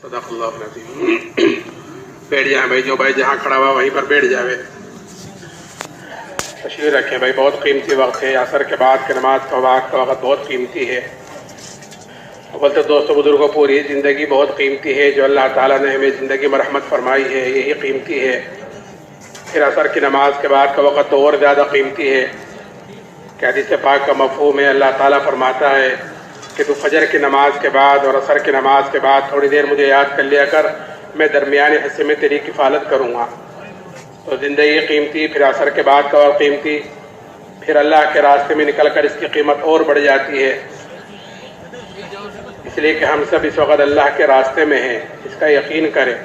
صدق اللہ العظیم۔ بیٹھ جائیں بھائی، جو بھائی جہاں کھڑا ہوا وہیں پر بیٹھ جاوے، تشریف رکھیں بھائی، بہت قیمتی وقت ہے، عصر کے بعد کی نماز کا وقت بہت قیمتی ہے۔ بولتے دوستوں بزرگوں، پوری زندگی بہت قیمتی ہے، جو اللہ تعالیٰ نے ہمیں زندگی میں رحمت فرمائی ہے یہی قیمتی ہے، پھر عصر کی نماز کے بعد کا وقت تو اور زیادہ قیمتی ہے کہ حدیث پاک کا مفہوم ہے، اللہ تعالیٰ فرماتا ہے کہ تو فجر کی نماز کے بعد اور عصر کی نماز کے بعد تھوڑی دیر مجھے یاد کر لیا کر، میں درمیانی حصے میں تیری کفالت کروں گا۔ تو زندگی قیمتی، پھر عصر کے بعد کا اور قیمتی، پھر اللہ کے راستے میں نکل کر اس کی قیمت اور بڑھ جاتی ہے، اس لیے کہ ہم سب اس وقت اللہ کے راستے میں ہیں۔ اس کا یقین کریں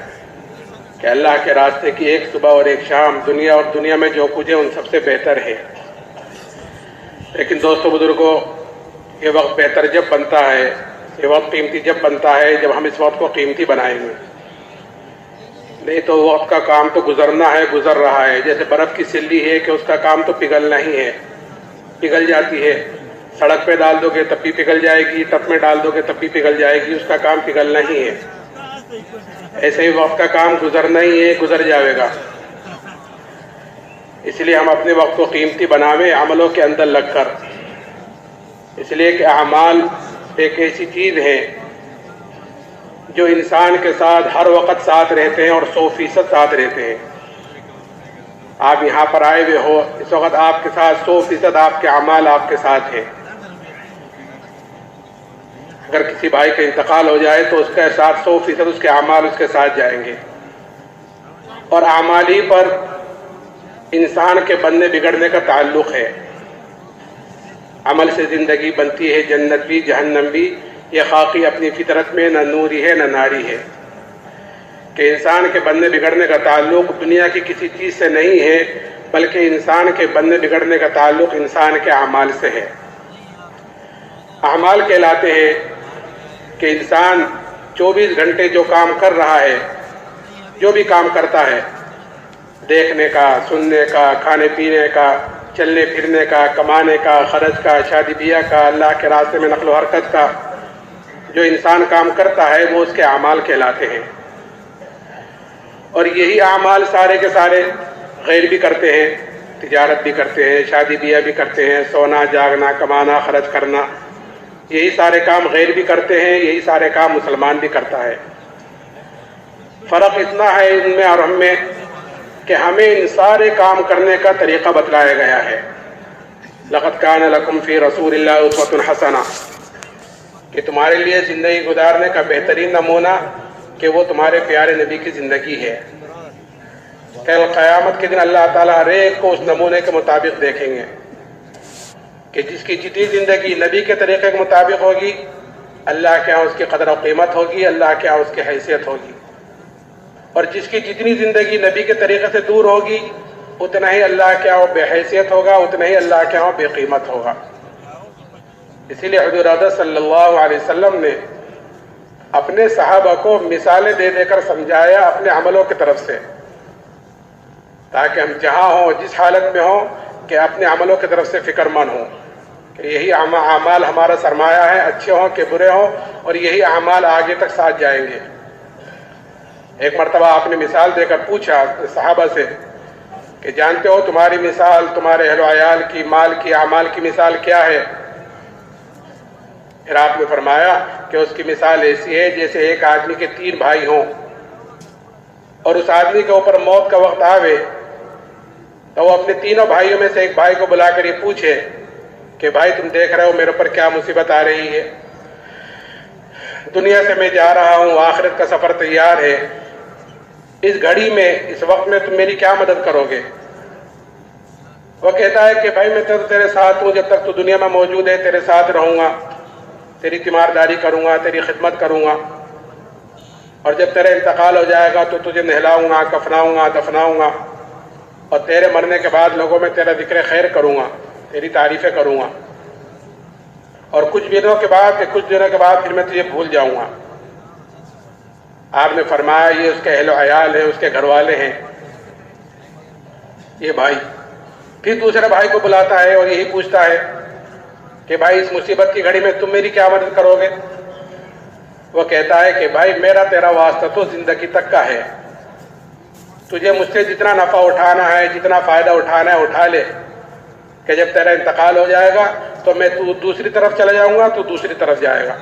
کہ اللہ کے راستے کی ایک صبح اور ایک شام دنیا اور دنیا میں جو کچھ ہے ان سب سے بہتر ہے۔ لیکن دوستوں بزرگوں، یہ وقت بہتر جب بنتا ہے، یہ وقت قیمتی جب بنتا ہے جب ہم اس وقت کو قیمتی بنائیں گے، نہیں تو وقت کا کام تو گزرنا ہے، گزر رہا ہے، جیسے برف کی سلی ہے کہ اس کا کام تو پگھلنا ہی ہے، پگھل جاتی ہے، سڑک پہ ڈال دو گے تب بھی پگھل جائے گی، ٹب میں ڈال دو گے تب بھی پگھل جائے گی، اس کا کام پگھلنا ہی ہے۔ ایسے ہی وقت کا کام گزرنا ہی ہے، گزر جائے گا، اس لیے ہم اپنے وقت کو قیمتی بناویں عملوں کے اندر لگ کر، اس لیے کہ اعمال ایک ایسی چیز ہے جو انسان کے ساتھ ہر وقت ساتھ رہتے ہیں اور 100% ساتھ رہتے ہیں۔ آپ یہاں پر آئے ہوئے ہو، اس وقت آپ کے ساتھ 100% آپ کے اعمال آپ کے ساتھ ہیں۔ اگر کسی بھائی کا انتقال ہو جائے تو اس کے ساتھ 100% اس کے اعمال اس کے ساتھ جائیں گے، اور اعمال ہی پر انسان کے بننے بگڑنے کا تعلق ہے۔ عمل سے زندگی بنتی ہے، جنت بھی جہنم بھی، یہ خاکی اپنی فطرت میں نہ نوری ہے نہ ناری ہے کہ انسان کے بننے بگڑنے کا تعلق دنیا کی کسی چیز سے نہیں ہے، بلکہ انسان کے بننے بگڑنے کا تعلق انسان کے اعمال سے ہے۔ اعمال کہلاتے ہیں کہ انسان 24 گھنٹے جو کام کر رہا ہے، جو بھی کام کرتا ہے، دیکھنے کا، سننے کا، کھانے پینے کا، چلنے پھرنے کا، کمانے کا، خرچ کا، شادی بیاہ کا، اللہ کے راستے میں نقل و حرکت کا، جو انسان کام کرتا ہے وہ اس کے اعمال کہلاتے ہیں۔ اور یہی اعمال سارے کے سارے غیر بھی کرتے ہیں، تجارت بھی کرتے ہیں، شادی بیاہ بھی کرتے ہیں، سونا جاگنا، کمانا، خرچ کرنا، یہی سارے کام غیر بھی کرتے ہیں، یہی سارے کام مسلمان بھی کرتا ہے۔ فرق اتنا ہے ان میں اور ہم میں کہ ہمیں ان سارے کام کرنے کا طریقہ بتلایا گیا ہے۔ لقد کان لکم فی رسول اللہ اسوۃ حسنہ، کہ تمہارے لیے زندگی گزارنے کا بہترین نمونہ کہ وہ تمہارے پیارے نبی کی زندگی ہے۔ کل قیامت کے دن اللہ تعالیٰ ہر ایک کو اس نمونے کے مطابق دیکھیں گے کہ جس کی جتنی زندگی نبی کے طریقے کے مطابق ہوگی، اللہ کے ہاں اس کی قدر و قیمت ہوگی، اللہ کے ہاں اس کی حیثیت ہوگی، اور جس کی جتنی زندگی نبی کے طریقے سے دور ہوگی اتنا ہی اللہ کے ہاں بے حیثیت ہوگا، اتنا ہی اللہ کے ہاں بے قیمت ہوگا۔ اسی لیے حضور اقدس صلی اللہ علیہ وسلم نے اپنے صحابہ کو مثالیں دے دے کر سمجھایا اپنے عملوں کی طرف سے، تاکہ ہم جہاں ہوں، جس حالت میں ہوں، کہ اپنے عملوں کی طرف سے فکر مند ہوں کہ یہی اعمال ہمارا سرمایہ ہے، اچھے ہوں کہ برے ہوں، اور یہی اعمال آگے تک ساتھ جائیں گے۔ ایک مرتبہ آپ نے مثال دے کر پوچھا صحابہ سے کہ جانتے ہو تمہاری مثال، تمہارے اہل و عیال کی، مال کی، اعمال کی مثال کیا ہے؟ پھر آپ نے فرمایا کہ اس کی مثال ایسی ہے جیسے ایک آدمی کے 3 بھائی ہوں، اور اس آدمی کے اوپر موت کا وقت آوے تو وہ اپنے تینوں بھائیوں میں سے ایک بھائی کو بلا کر یہ پوچھے کہ بھائی تم دیکھ رہے ہو میرے اوپر کیا مصیبت آ رہی ہے، دنیا سے میں جا رہا ہوں، آخرت کا سفر تیار ہے، اس گھڑی میں، اس وقت میں تم میری کیا مدد کرو گے؟ وہ کہتا ہے کہ بھائی میں تو تیرے ساتھ ہوں، جب تک تو دنیا میں موجود ہے تیرے ساتھ رہوں گا، تیری تیمارداری کروں گا، تیری خدمت کروں گا، اور جب تیرا انتقال ہو جائے گا تو تجھے نہلاؤں گا، کفناؤں گا، دفناؤں گا، اور تیرے مرنے کے بعد لوگوں میں تیرا ذکر خیر کروں گا، تیری تعریفیں کروں گا، اور کچھ دنوں کے بعد پھر میں تجھے بھول جاؤں گا۔ آپ نے فرمایا یہ اس کے اہل و عیال ہیں، اس کے گھر والے ہیں، یہ بھائی۔ پھر دوسرے بھائی کو بلاتا ہے اور یہی پوچھتا ہے کہ بھائی اس مصیبت کی گھڑی میں تم میری کیا مدد کرو گے؟ وہ کہتا ہے کہ بھائی میرا تیرا واسطہ تو زندگی تک کا ہے، تجھے مجھ سے جتنا نفع اٹھانا ہے، جتنا فائدہ اٹھانا ہے اٹھا لے، کہ جب تیرا انتقال ہو جائے گا تو میں تو دوسری طرف چلا جاؤں گا، تو دوسری طرف جائے گا،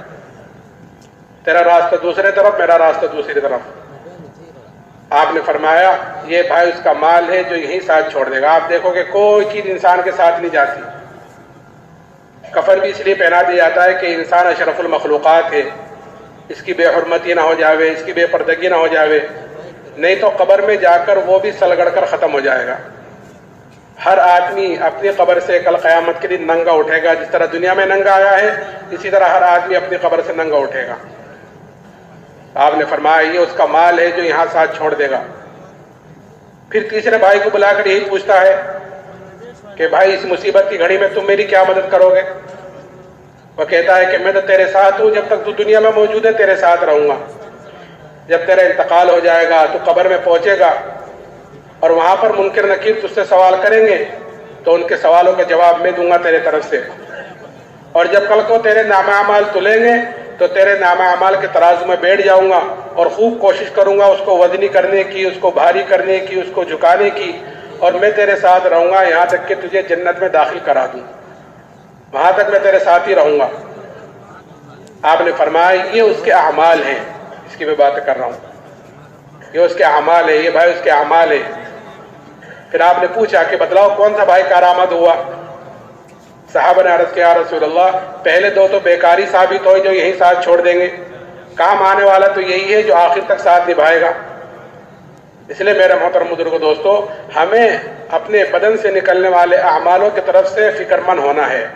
تیرا راستہ دوسرے طرف، میرا راستہ دوسری طرف۔ آپ نے فرمایا یہ بھائی اس کا مال ہے جو یہیں ساتھ چھوڑ دے گا۔ آپ دیکھو کہ کوئی چیز انسان کے ساتھ نہیں جاتی، کفن بھی اس لیے پہنا دیا جاتا ہے کہ انسان اشرف المخلوقات ہے، اس کی بے حرمتی نہ ہو جاوے، اس کی بے پردگی نہ ہو جاوے، نہیں تو قبر میں جا کر وہ بھی سلگڑ کر ختم ہو جائے گا۔ ہر آدمی اپنی قبر سے کل قیامت کے دن ننگا اٹھے گا، جس طرح دنیا میں ننگا آیا ہے اسی طرح ہر آدمی اپنی قبر سے ننگا اٹھے گا۔ آپ نے فرمایا یہ اس کا مال ہے جو یہاں ساتھ چھوڑ دے گا۔ پھر تیسرے بھائی کو بلا کر یہی پوچھتا ہے کہ بھائی اس مصیبت کی گھڑی میں تم میری کیا مدد کرو گے؟ وہ کہتا ہے کہ میں تو تیرے ساتھ ہوں، جب تک تو دنیا میں موجود ہے تیرے ساتھ رہوں گا، جب تیرا انتقال ہو جائے گا تو قبر میں پہنچے گا اور وہاں پر منکر نکیر تجھ سے سوال کریں گے تو ان کے سوالوں کا جواب میں دوں گا تیرے طرف سے، اور جب کل کو تیرے نامہ اعمال تلیں گے تو تیرے نامہ اعمال کے ترازو میں بیٹھ جاؤں گا اور خوب کوشش کروں گا اس کو وزنی کرنے کی، اس کو بھاری کرنے کی، اس کو جھکانے کی، اور میں تیرے ساتھ رہوں گا یہاں تک کہ تجھے جنت میں داخل کرا دوں، وہاں تک میں تیرے ساتھ ہی رہوں گا۔ آپ نے فرمایا یہ اس کے اعمال ہیں، اس کی میں بات کر رہا ہوں، یہ اس کے اعمال ہے، یہ بھائی اس کے اعمال ہے۔ پھر آپ نے پوچھا کہ بتلاؤ کون سا بھائی کارآمد ہوا؟ صحابہ نے عرض کیا یا رسول اللہ پہلے دو تو بیکاری ثابت ہوئی جو یہی ساتھ چھوڑ دیں گے، کام آنے والا تو یہی ہے جو آخر تک ساتھ نبھائے گا۔ اس لیے میرے محترم بزرگوں دوستو، ہمیں اپنے بدن سے نکلنے والے اعمالوں کی طرف سے فکر مند ہونا ہے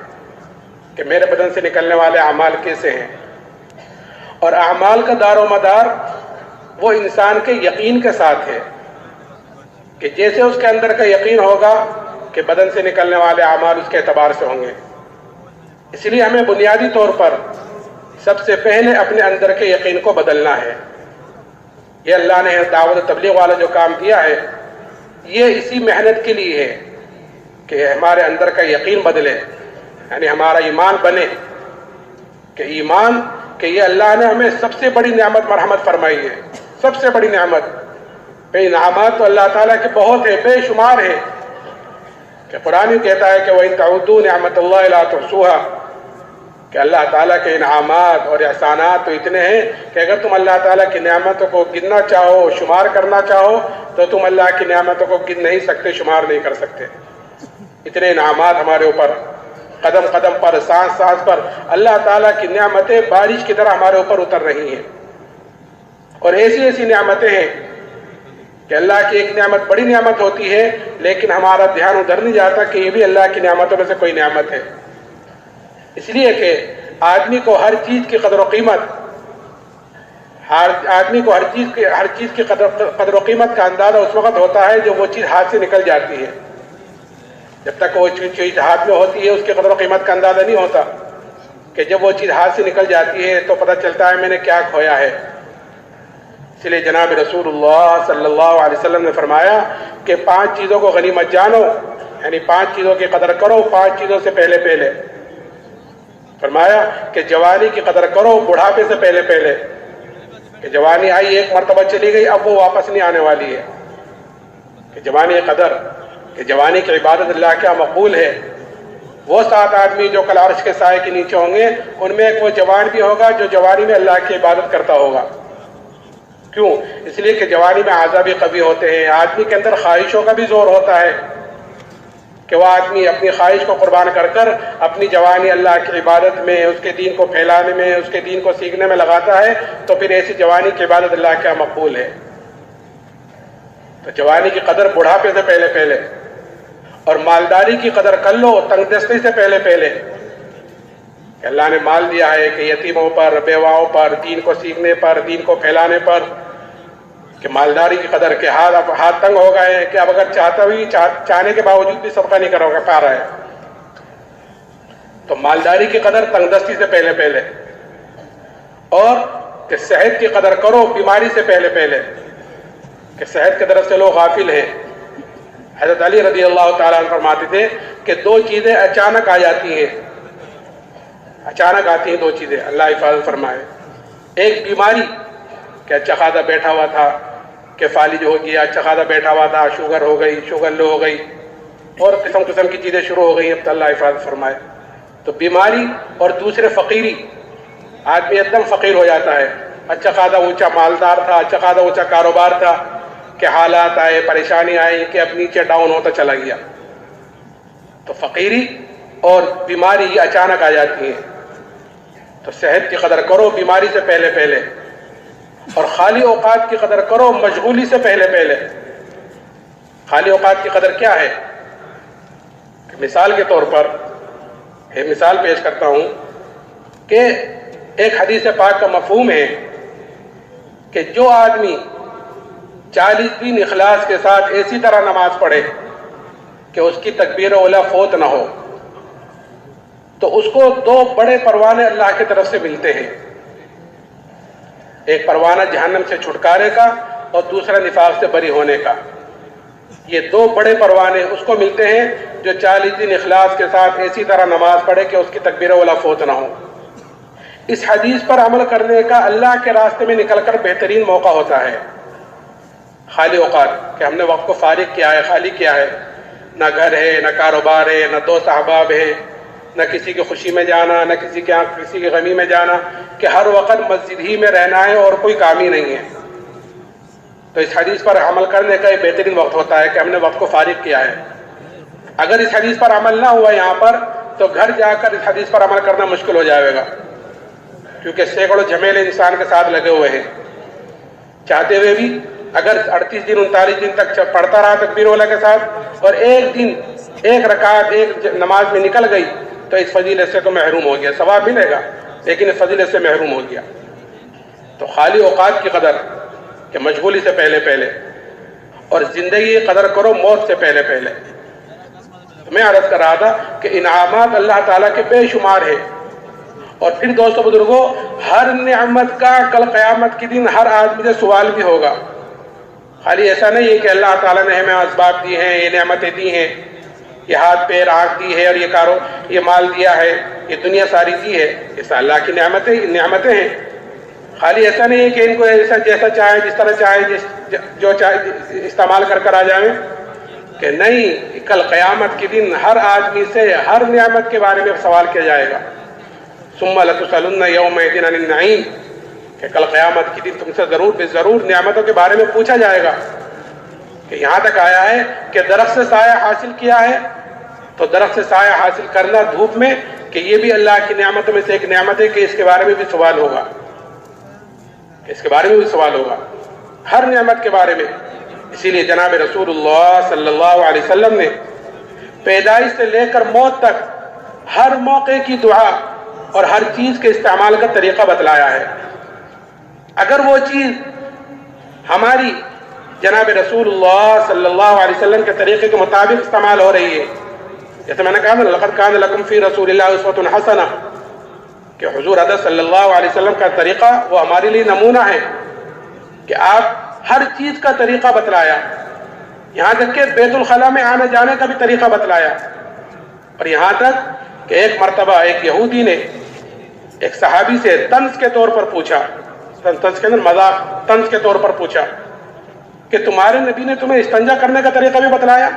کہ میرے بدن سے نکلنے والے اعمال کیسے ہیں، اور اعمال کا دار و مدار وہ انسان کے یقین کے ساتھ ہے کہ جیسے اس کے اندر کا یقین ہوگا کہ بدن سے نکلنے والے اعمال اس کے اعتبار سے ہوں گے۔ اس لیے ہمیں بنیادی طور پر سب سے پہلے اپنے اندر کے یقین کو بدلنا ہے۔ یہ اللہ نے دعوت و تبلیغ والا جو کام دیا ہے یہ اسی محنت کے لیے ہے کہ ہمارے اندر کا یقین بدلے، یعنی ہمارا ایمان بنے کہ ایمان کہ یہ اللہ نے ہمیں سب سے بڑی نعمت مرحمت فرمائی ہے، سب سے بڑی نعمت۔ بے انعامات تو اللہ تعالیٰ کے بہت ہے، بے شمار ہے، کہ قرآن کہتا ہے کہ وَإِن تَعُدُّوا نِعْمَتَ اللَّهِ لَا تُحْصُوهَا، کہ اللہ تعالیٰ کے انعامات اور احسانات تو اتنے ہیں کہ اگر تم اللہ تعالیٰ کی نعمتوں کو گننا چاہو، شمار کرنا چاہو تو تم اللہ کی نعمتوں کو گن نہیں سکتے، شمار نہیں کر سکتے۔ اتنے انعامات ہمارے اوپر، قدم قدم پر، سانس سانس پر اللہ تعالیٰ کی نعمتیں بارش کی طرح ہمارے اوپر اتر رہی ہیں، اور ایسی ایسی نعمتیں ہیں کہ اللہ کی ایک نعمت بڑی نعمت ہوتی ہے لیکن ہمارا دھیان ادھر نہیں جاتا کہ یہ بھی اللہ کی نعمتوں میں سے کوئی نعمت ہے۔ اس لیے کہ آدمی کو ہر چیز کی قدر و قیمت، آدمی کو ہر چیز کی قدر و قیمت کا اندازہ اس وقت ہوتا ہے جب وہ چیز ہاتھ سے نکل جاتی ہے۔ جب تک وہ چیز ہاتھ میں ہوتی ہے اس کی قدر و قیمت کا اندازہ نہیں ہوتا، کہ جب وہ چیز ہاتھ سے نکل جاتی ہے تو پتہ چلتا ہے میں نے کیا کھویا ہے۔ اس لیے جناب رسول اللہ صلی اللہ علیہ وسلم نے فرمایا کہ 5 چیزوں کو غنیمت جانو، یعنی 5 چیزوں کی قدر کرو 5 چیزوں سے پہلے۔ فرمایا کہ جوانی کی قدر کرو بڑھاپے سے پہلے، کہ جوانی آئی ایک مرتبہ چلی گئی اب وہ واپس نہیں آنے والی ہے، کہ جوانی قدر، کہ جوانی کی عبادت اللہ کیا مقبول ہے۔ وہ 7 آدمی جو کل عرش کے سائے کے نیچے ہوں گے ان میں ایک وہ جوان بھی ہوگا جو جوانی میں اللہ کی عبادت کرتا ہوگا۔ کیوں؟ اس لیے کہ جوانی میں اعضاء بھی قوی ہوتے ہیں، آدمی کے اندر خواہشوں کا بھی زور ہوتا ہے کہ وہ آدمی اپنی خواہش کو قربان کر کر اپنی جوانی اللہ کی عبادت میں، اس کے دین کو پھیلانے میں، اس کے دین کو سیکھنے میں لگاتا ہے، تو پھر ایسی جوانی کی عبادت اللہ کیا مقبول ہے۔ تو جوانی کی قدر بڑھاپے سے پہلے، اور مالداری کی قدر کر لو تنگ دستی سے پہلے، کہ اللہ نے مال دیا ہے کہ یتیموں پر، بیواؤں پر، دین کو سیکھنے پر، دین کو پھیلانے پر، کہ مالداری کی قدر، کہ ہاتھ تنگ ہو گئے کہ اب اگر چاہنے کے باوجود بھی صدقہ نہیں کرو گے پا رہا ہے، تو مالداری کی قدر تنگ دستی سے پہلے، اور کہ صحت کی قدر کرو بیماری سے پہلے، کہ صحت کی طرف سے لوگ غافل ہیں۔ حضرت علی رضی اللہ تعالیٰ عنہ فرماتے تھے کہ 2 چیزیں اچانک آ جاتی ہیں، اچانک آتی ہیں 2 چیزیں، اللہ حفاظت فرمائے۔ ایک بیماری کہ اچھا خاصا بیٹھا ہوا تھا کہ فالج ہو گیا، اچھا خاصا بیٹھا ہوا تھا، شوگر ہو گئی، شوگر لو ہو گئی، اور قسم قسم کی چیزیں شروع ہو گئی، اب تو اللہ حفاظت فرمائے۔ تو بیماری اور دوسرے فقیری، آدمی ایک دم فقیر ہو جاتا ہے، اچھا خاصا اونچا مالدار تھا، اچھا خاصا اونچا کاروبار تھا کہ حالات آئے، پریشانی آئی کہ اب نیچے ڈاؤن ہوتا چلا گیا۔ تو فقیری اور بیماری یہ اچانک آ جاتی ہیں، تو صحت کی قدر کرو بیماری سے پہلے پہلے، اور خالی اوقات کی قدر کرو مشغولی سے پہلے پہلے۔ خالی اوقات کی قدر کیا ہے؟ مثال کے طور پر ایک مثال پیش کرتا ہوں کہ ایک حدیث پاک کا مفہوم ہے کہ جو آدمی 40 دن اخلاص کے ساتھ ایسی طرح نماز پڑھے کہ اس کی تکبیر اولیٰ فوت نہ ہو، تو اس کو 2 بڑے پروانے اللہ کی طرف سے ملتے ہیں، ایک پروانہ جہنم سے چھٹکارے کا اور دوسرا نفاق سے بری ہونے کا۔ یہ 2 بڑے پروانے اس کو ملتے ہیں جو 40 دن اخلاص کے ساتھ ایسی طرح نماز پڑھے کہ اس کی تکبیر اولیٰ فوت نہ ہو۔ اس حدیث پر عمل کرنے کا اللہ کے راستے میں نکل کر بہترین موقع ہوتا ہے خالی اوقات، کہ ہم نے وقت کو فارغ کیا ہے، خالی کیا ہے، نہ گھر ہے، نہ کاروبار ہے، نہ دوست احباب ہے، نہ کسی کی خوشی میں جانا، نہ کسی کی غمی میں جانا، کہ ہر وقت مسجد ہی میں رہنا ہے اور کوئی کام ہی نہیں ہے۔ تو اس حدیث پر عمل کرنے کا یہ بہترین وقت ہوتا ہے کہ ہم نے وقت کو فارغ کیا ہے۔ اگر اس حدیث پر عمل نہ ہوا یہاں پر، تو گھر جا کر اس حدیث پر عمل کرنا مشکل ہو جائے گا، کیونکہ سینکڑوں جھمیلے انسان کے ساتھ لگے ہوئے ہیں۔ چاہتے ہوئے بھی اگر 38 دن 39 دن تک پڑھتا رہا تکبیر اولیٰ کے ساتھ، اور ایک دن ایک رکعت ایک نماز میں نکل گئی، تو اس فضیلت سے تو محروم ہو گیا، ثواب ملے گا لیکن اس فضیلت سے محروم ہو گیا۔ تو خالی اوقات کی قدر کہ مشغولی سے پہلے پہلے، اور زندگی کی قدر کرو موت سے پہلے پہلے۔ میں عرض کر رہا تھا کہ انعامات اللہ تعالیٰ کے بے شمار ہے، اور پھر دوستو بزرگوں، ہر نعمت کا کل قیامت کے دن ہر آدمی سے سوال بھی ہوگا۔ خالی ایسا نہیں ہے کہ اللہ تعالیٰ نے ہمیں اسباب دی ہیں، یہ نعمتیں دی ہیں، یہ ہاتھ پیر آنکھ دی ہے، اور یہ مال دیا ہے، یہ دنیا ساری دی ہے، یہ اللہ کی نعمتیں ہیں۔ خالی ایسا نہیں ہے کہ ان کو ایسا جیسا چاہے، جس طرح چاہے، جو چاہے استعمال کر آ جائیں، کہ نہیں، کل قیامت کے دن ہر آدمی سے ہر نعمت کے بارے میں سوال کیا جائے گا۔ ثم لتسألن یومئذ عن النعیم، کہ کل قیامت کے دن تم سے ضرور بے ضرور نعمتوں کے بارے میں پوچھا جائے گا۔ کہ یہاں تک آیا ہے کہ درخت سے سایہ حاصل کیا ہے، تو درخت سے سایہ حاصل کرنا دھوپ میں، کہ یہ بھی اللہ کی نعمتوں میں سے ایک نعمت ہے کہ اس کے بارے میں بھی سوال ہوگا، اس کے بارے میں بھی سوال ہوگا، ہر نعمت کے بارے میں۔ اسی لیے جناب رسول اللہ صلی اللہ علیہ وسلم نے پیدائش سے لے کر موت تک ہر موقع کی دعا اور ہر چیز کے استعمال کا طریقہ بتلایا ہے۔ اگر وہ چیز ہماری جناب رسول اللہ صلی اللہ علیہ وسلم کے طریقے کے مطابق استعمال ہو رہی ہے، جیسے میں نے کہا نا، لقد کان لکم فی رسول اللہ اسوۃ حسنہ، کہ حضور حضرت صلی اللہ علیہ وسلم کا طریقہ وہ ہمارے لیے نمونہ ہے، کہ آپ ہر چیز کا طریقہ بتلایا، یہاں تک کہ بیت الخلاء میں آنے جانے کا بھی طریقہ بتلایا، اور یہاں تک کہ ایک مرتبہ ایک یہودی نے ایک صحابی سے طنز کے طور پر پوچھا، طنز کے اندر مذاق، طنز کے طور پر پوچھا کہ تمہارے نبی نے تمہیں استنجا کرنے کا طریقہ بھی بتلایا؟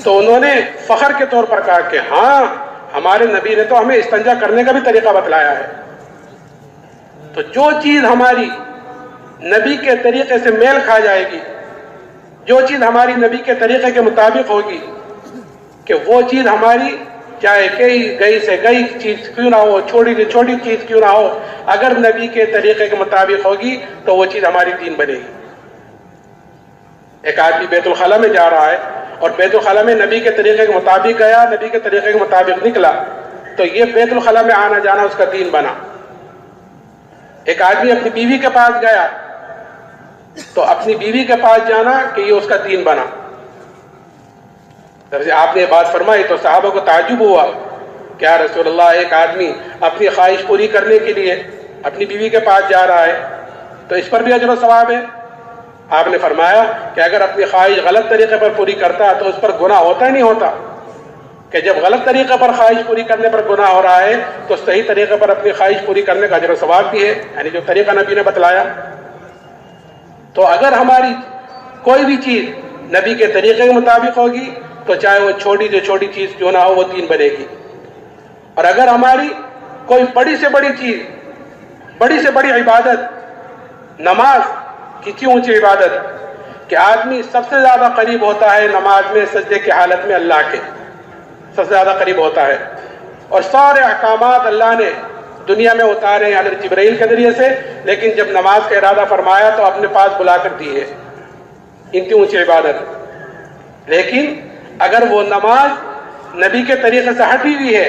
تو انہوں نے فخر کے طور پر کہا کہ ہاں، ہمارے نبی نے تو ہمیں استنجا کرنے کا بھی طریقہ بتلایا ہے۔ تو جو چیز ہماری نبی کے طریقے سے میل کھا جائے گی، جو چیز ہماری نبی کے طریقے کے مطابق ہوگی، کہ وہ چیز ہماری چاہے گئی سے گئی چیز کیوں نہ ہو، چھوٹی سے چھوٹی چیز کیوں نہ ہو، اگر نبی کے طریقے کے مطابق ہوگی تو وہ چیز ہماری دین بنے گی۔ ایک آدمی بیت الخلاء میں جا رہا ہے اور بیت الخلاء میں نبی کے طریقے کے مطابق گیا، نبی کے طریقے کے مطابق نکلا، تو یہ بیت الخلاء میں آنا جانا اس کا دین بنا۔ ایک آدمی اپنی بیوی کے پاس گیا تو اپنی بیوی کے پاس جانا کہ یہ اس کا دین بنا۔ جب آپ نے یہ بات فرمائی تو صحابہ کو تعجب ہوا کہ یا رسول اللہ، ایک آدمی اپنی خواہش پوری کرنے کے لیے اپنی بیوی کے پاس جا رہا ہے تو اس پر بھی اجر و ثواب ہے؟ آپ نے فرمایا کہ اگر اپنی خواہش غلط طریقے پر پوری کرتا تو اس پر گناہ ہوتا ہی نہیں ہوتا، کہ جب غلط طریقے پر خواہش پوری کرنے پر گناہ ہو رہا ہے تو صحیح طریقے پر اپنی خواہش پوری کرنے کا اجر و ثواب بھی ہے، یعنی جو طریقہ نبی نے بتلایا۔ تو اگر ہماری کوئی بھی چیز نبی کے طریقے کے مطابق ہوگی تو چاہے وہ چھوٹی سے چھوٹی چیز کیوں نہ ہو وہ دین بنے گی، اور اگر ہماری کوئی بڑی سے بڑی چیز، بڑی سے بڑی عبادت، نماز کتنی اونچی عبادت کہ آدمی سب سے زیادہ قریب ہوتا ہے نماز میں سجدے کی حالت میں اللہ کے، سب سے زیادہ قریب ہوتا ہے، اور سارے احکامات اللہ نے دنیا میں اتارے ہیں حضرت جبرائیل کے ذریعے سے، لیکن جب نماز کا ارادہ فرمایا تو اپنے پاس بلا کر دی ہے، اتنی اونچی عبادت۔ لیکن اگر وہ نماز نبی کے طریقے سے ہٹی ہوئی ہے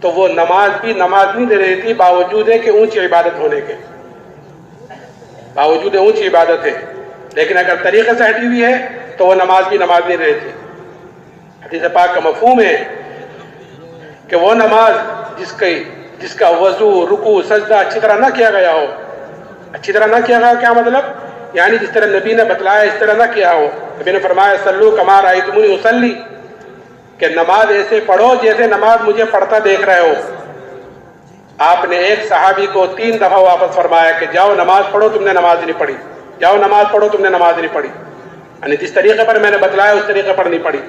تو وہ نماز بھی نماز نہیں دے رہی تھی، باوجود ہے کہ اونچی عبادت ہونے کے، باوجود اونچی عبادت ہے، لیکن اگر طریقے سے ہٹی ہوئی ہے تو وہ نماز بھی نماز نہیں رہی تھی۔ حدیث پاک کا مفہوم ہے کہ وہ نماز جس کا وضو، رکوع، سجدہ اچھی طرح نہ کیا گیا ہو، اچھی طرح نہ کیا گیا کیا مطلب؟ یعنی جس طرح نبی نے بتلایا اس طرح نہ کیا ہو۔ نبی نے فرمایا صلو کما رأیتمونی اصلی، کہ نماز ایسے پڑھو جیسے نماز مجھے پڑھتا دیکھ رہے ہو۔ آپ نے ایک صحابی کو 3 دفعہ واپس فرمایا کہ جاؤ نماز پڑھو، تم نے نماز نہیں پڑھی، جاؤ نماز پڑھو، تم نے نماز نہیں پڑھی، یعنی جس طریقے پر میں نے بتلایا اس طریقے پر نہیں پڑھی۔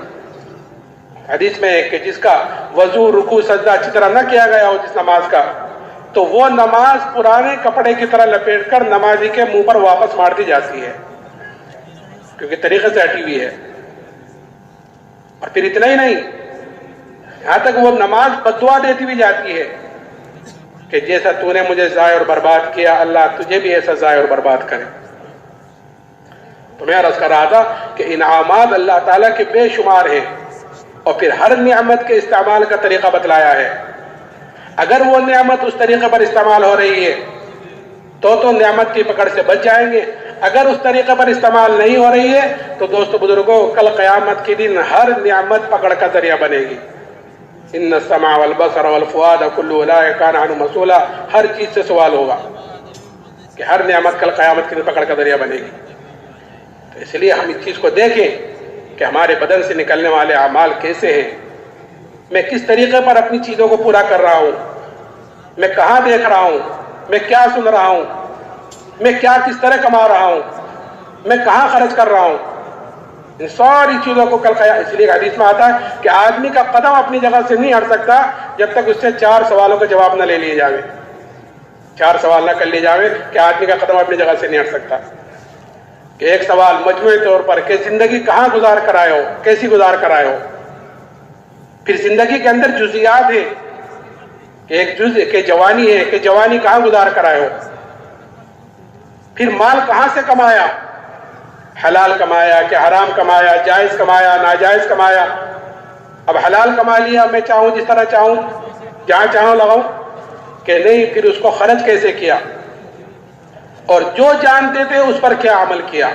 حدیث میں ہے کہ جس کا وضو، رکوع، سجدہ اچھی طرح نہ کیا گیا ہو جس نماز کا، تو وہ نماز پرانے کپڑے کی طرح لپیٹ کر نمازی کے منہ پر واپس مار دی جاتی ہے، کیونکہ طریقے سے ہٹی ہوئی ہے۔ اور پھر اتنا ہی نہیں، یہاں تک وہ نماز بددعا دیتی ہوئی جاتی ہے کہ جیسا تو نے مجھے ضائع اور برباد کیا، اللہ تجھے بھی ایسا ضائع اور برباد کرے۔ تو میں عرض کر رہا تھا کہ انعامات اللہ تعالیٰ کے بے شمار ہیں، اور پھر ہر نعمت کے استعمال کا طریقہ بتلایا ہے۔ اگر وہ نعمت اس طریقے پر استعمال ہو رہی ہے تو نعمت کی پکڑ سے بچ جائیں گے، اگر اس طریقے پر استعمال نہیں ہو رہی ہے تو دوستو بزرگوں کل قیامت کے دن ہر نعمت پکڑ کا ذریعہ بنے گی۔ ان السمع والبصر والفؤاد كل اولئک کان عنہ مسئولا، ہر چیز سے سوال ہوگا کہ ہر نعمت کل قیامت کے دن پکڑ کا ذریعہ بنے گی۔ تو اس لیے ہم اس چیز کو دیکھیں کہ ہمارے بدن سے نکلنے والے اعمال کیسے ہیں، میں کس طریقے پر اپنی چیزوں کو پورا کر رہا ہوں، میں کہاں دیکھ رہا ہوں، میں کیا سن رہا ہوں، میں کیا کس طرح کما رہا ہوں، میں کہاں خرچ کر رہا ہوں، ان ساری چیزوں کو کل قیامت۔ اس لیے حدیث میں آتا ہے کہ آدمی کا قدم اپنی جگہ سے نہیں ہٹ سکتا جب تک اس سے 4 سوالوں کا جواب نہ لے لیے جاوے، 4 سوال نہ کر لیے جاوے کہ آدمی کا قدم اپنی جگہ سے نہیں ہٹ سکتا۔ کہ ایک سوال مجموعی طور پر کہ زندگی کہاں گزار کر آئے ہو، کیسی گزار کر آئے ہو، پھر زندگی کے اندر جزیات ہیں کہ ایک جز کہ جوانی ہے، کہ جوانی کہاں گزار کر آئے ہو، پھر مال کہاں سے کمایا، حلال کمایا کہ حرام کمایا، جائز کمایا ناجائز کمایا۔ اب حلال کما لیا، میں چاہوں جس طرح چاہوں جہاں چاہوں لگاؤں کہ نہیں، پھر اس کو خرچ کیسے کیا، اور جو جانتے تھے اس پر کیا عمل کیا۔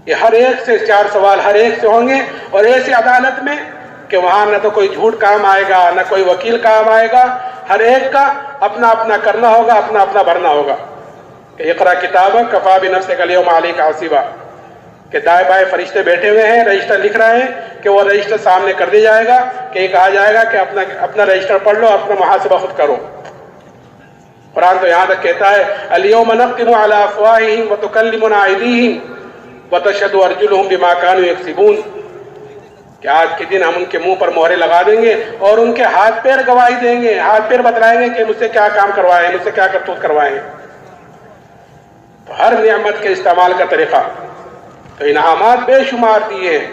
یہ ہر ایک سے 4 سوال ہر ایک سے ہوں گے، اور ایسی عدالت میں کہ وہاں نہ تو کوئی جھوٹ کام آئے گا، نہ کوئی وکیل کام آئے گا، ہر ایک کا اپنا اپنا کرنا ہوگا، اپنا اپنا بھرنا ہوگا۔ کہ اقرا کتابک کفا بنفسک الیوم علیک حسیبا، کہ دائیں بائیں فرشتے بیٹھے ہوئے ہیں، رجسٹر لکھ رہے ہیں کہ وہ رجسٹر سامنے کر دیا جائے گا، کہ یہ کہا جائے گا کہ اپنا رجسٹر پڑھ لو، اپنا محاسبہ خود کرو۔ قرآن تو یہاں تک کہتا ہے الیوم نختم علی افواہہم وتکلمنا ایدیہم وتشہد ارجلہم بما کانوا یکسبون، کہ آج کے دن ہم ان کے منہ پر مہرے لگا دیں گے اور ان کے ہاتھ پیر گواہی دیں گے، ہاتھ پیر بتلائیں گے کہ مجھ سے کیا کام کروائے، مجھ سے کیا کرتوت کروائے۔ تو ہر نعمت کے استعمال کا طریقہ، تو انعامات بے شمار دیے ہیں،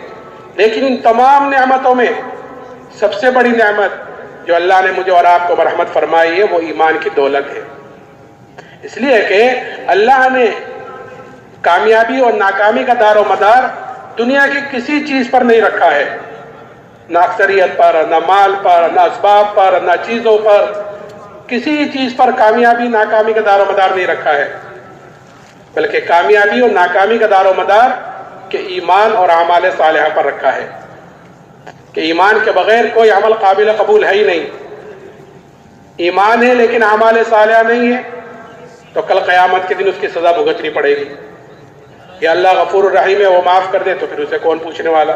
لیکن ان تمام نعمتوں میں سب سے بڑی نعمت جو اللہ نے مجھے اور آپ کو مرحمت فرمائی ہے وہ ایمان کی دولت ہے۔ اس لیے کہ اللہ نے کامیابی اور ناکامی کا دار و مدار دنیا کی کسی چیز پر نہیں رکھا ہے، نہ اکثریت پر، نہ مال پر، نہ اسباب پر، نہ چیزوں پر، کسی چیز پر کامیابی ناکامی کا دار و مدار نہیں رکھا ہے، بلکہ کامیابی اور ناکامی کا دار و مدار کہ ایمان اور اعمال صالحہ پر رکھا ہے، کہ ایمان کے بغیر کوئی عمل قابل قبول ہے ہی نہیں۔ ایمان ہے لیکن اعمال صالحہ نہیں ہے تو کل قیامت کے دن اس کی سزا بھگتنی پڑے گی۔ یہ اللہ غفور الرحیم ہے، وہ معاف کر دے تو پھر اسے کون پوچھنے والا۔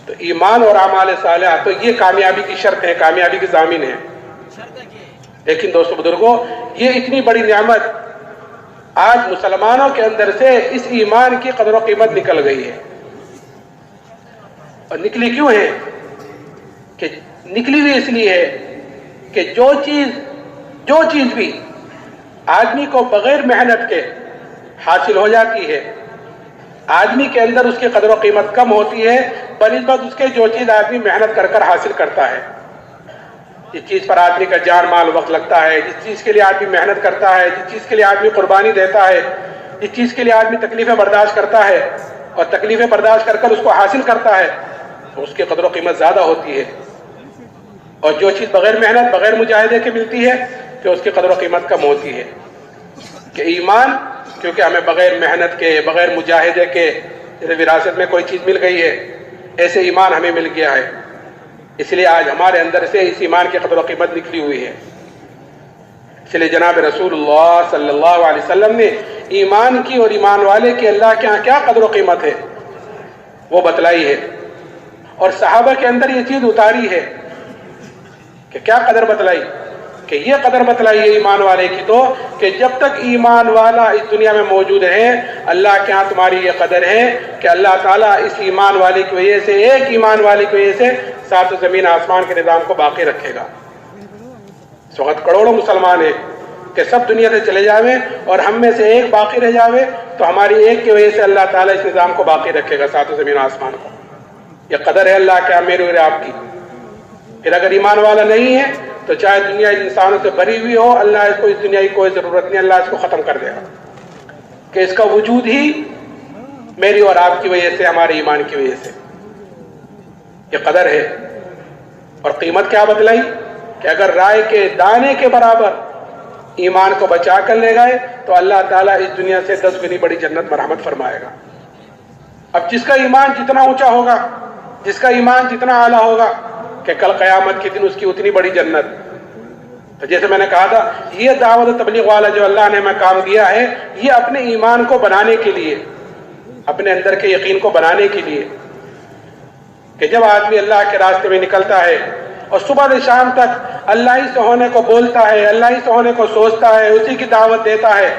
تو ایمان اور اعمال صالحہ تو یہ کامیابی کی شرط ہے، کامیابی کی ضامن ہے۔ لیکن دوستو بزرگوں، یہ اتنی بڑی نعمت آج مسلمانوں کے اندر سے اس ایمان کی قدر و قیمت نکل گئی ہے۔ اور نکلی کیوں ہے؟ کہ نکلی ہوئی اس لیے ہے کہ جو چیز بھی آدمی کو بغیر محنت کے حاصل ہو جاتی ہے، آدمی کے اندر اس کی قدر و قیمت کم ہوتی ہے بنسبت اس کے جو چیز آدمی محنت کر حاصل کرتا ہے۔ جس چیز پر آدمی کا جان مال وقت لگتا ہے، جس چیز کے لیے آدمی محنت کرتا ہے، جس چیز کے لیے آدمی قربانی دیتا ہے، جس چیز کے لیے آدمی تکلیفیں برداشت کرتا ہے اور تکلیفیں برداشت کر اس کو حاصل کرتا ہے، تو اس کی قدر و قیمت زیادہ ہوتی ہے۔ اور جو چیز بغیر محنت بغیر مجاہدے کے ملتی ہے تو اس کی قدر و قیمت کم ہوتی ہے۔ کہ ایمان کیونکہ ہمیں بغیر محنت کے بغیر مجاہدے کے جیسے وراثت میں کوئی چیز مل گئی ہے، ایسے ایمان ہمیں مل گیا ہے، اس لیے آج ہمارے اندر سے اس ایمان کی قدر و قیمت نکلی ہوئی ہے۔ اس لیے جناب رسول اللہ صلی اللہ علیہ وسلم نے ایمان کی اور ایمان والے کی اللہ کے ہاں کیا قدر و قیمت ہے وہ بتلائی ہے، اور صحابہ کے اندر یہ چیز اتاری ہے کہ کیا قدر بتلائی؟ کہ یہ قدر بتلائی ہے ایمان والے کی تو کہ جب تک ایمان والا اس دنیا میں موجود ہے، اللہ کے ہاں تمہاری یہ قدر ہے کہ اللہ تعالیٰ اس ایمان والے کی وجہ سے، ایک ایمان والے کی وجہ سے سات زمین آسمان کے نظام کو باقی رکھے گا۔ اس وقت کروڑوں مسلمان ہیں کہ سب دنیا سے چلے جاویں اور ہم میں سے ایک باقی رہ جاوے تو ہماری ایک کی وجہ سے اللہ تعالیٰ اس نظام کو باقی رکھے گا، سات زمین آسمان کو۔ یہ قدر ہے اللہ کے ہاں میرے اور آپ کی۔ پھر اگر ایمان والا نہیں ہے تو چاہے دنیا انسانوں سے بھری ہوئی ہو، اللہ اس کو اس دنیا کی کوئی ضرورت نہیں، اللہ اس کو ختم کر دے گا، کہ اس کا وجود ہی میری اور آپ کی وجہ سے، ہمارے ایمان کی وجہ سے۔ یہ قدر ہے۔ اور قیمت کیا بتلائی؟ کہ اگر رائے کے دانے کے برابر ایمان کو بچا کر لے گئے تو اللہ تعالیٰ اس دنیا سے 10 گنی بڑی جنت مرحمت فرمائے گا۔ اب جس کا ایمان جتنا اونچا ہوگا، جس کا ایمان جتنا اعلیٰ ہوگا، کہ کل قیامت کے دن اس کی اتنی بڑی جنت۔ تو جیسے میں نے کہا تھا، یہ دعوت و تبلیغ والا جو اللہ نے ہمیں کام دیا ہے، یہ اپنے ایمان کو بنانے کے لیے، اپنے اندر کے یقین کو بنانے کے لیے، کہ جب آدمی اللہ کے راستے میں نکلتا ہے اور صبح سے شام تک اللہ ہی سے ہونے کو بولتا ہے، اللہ ہی سے ہونے کو سوچتا ہے، اسی کی دعوت دیتا ہے،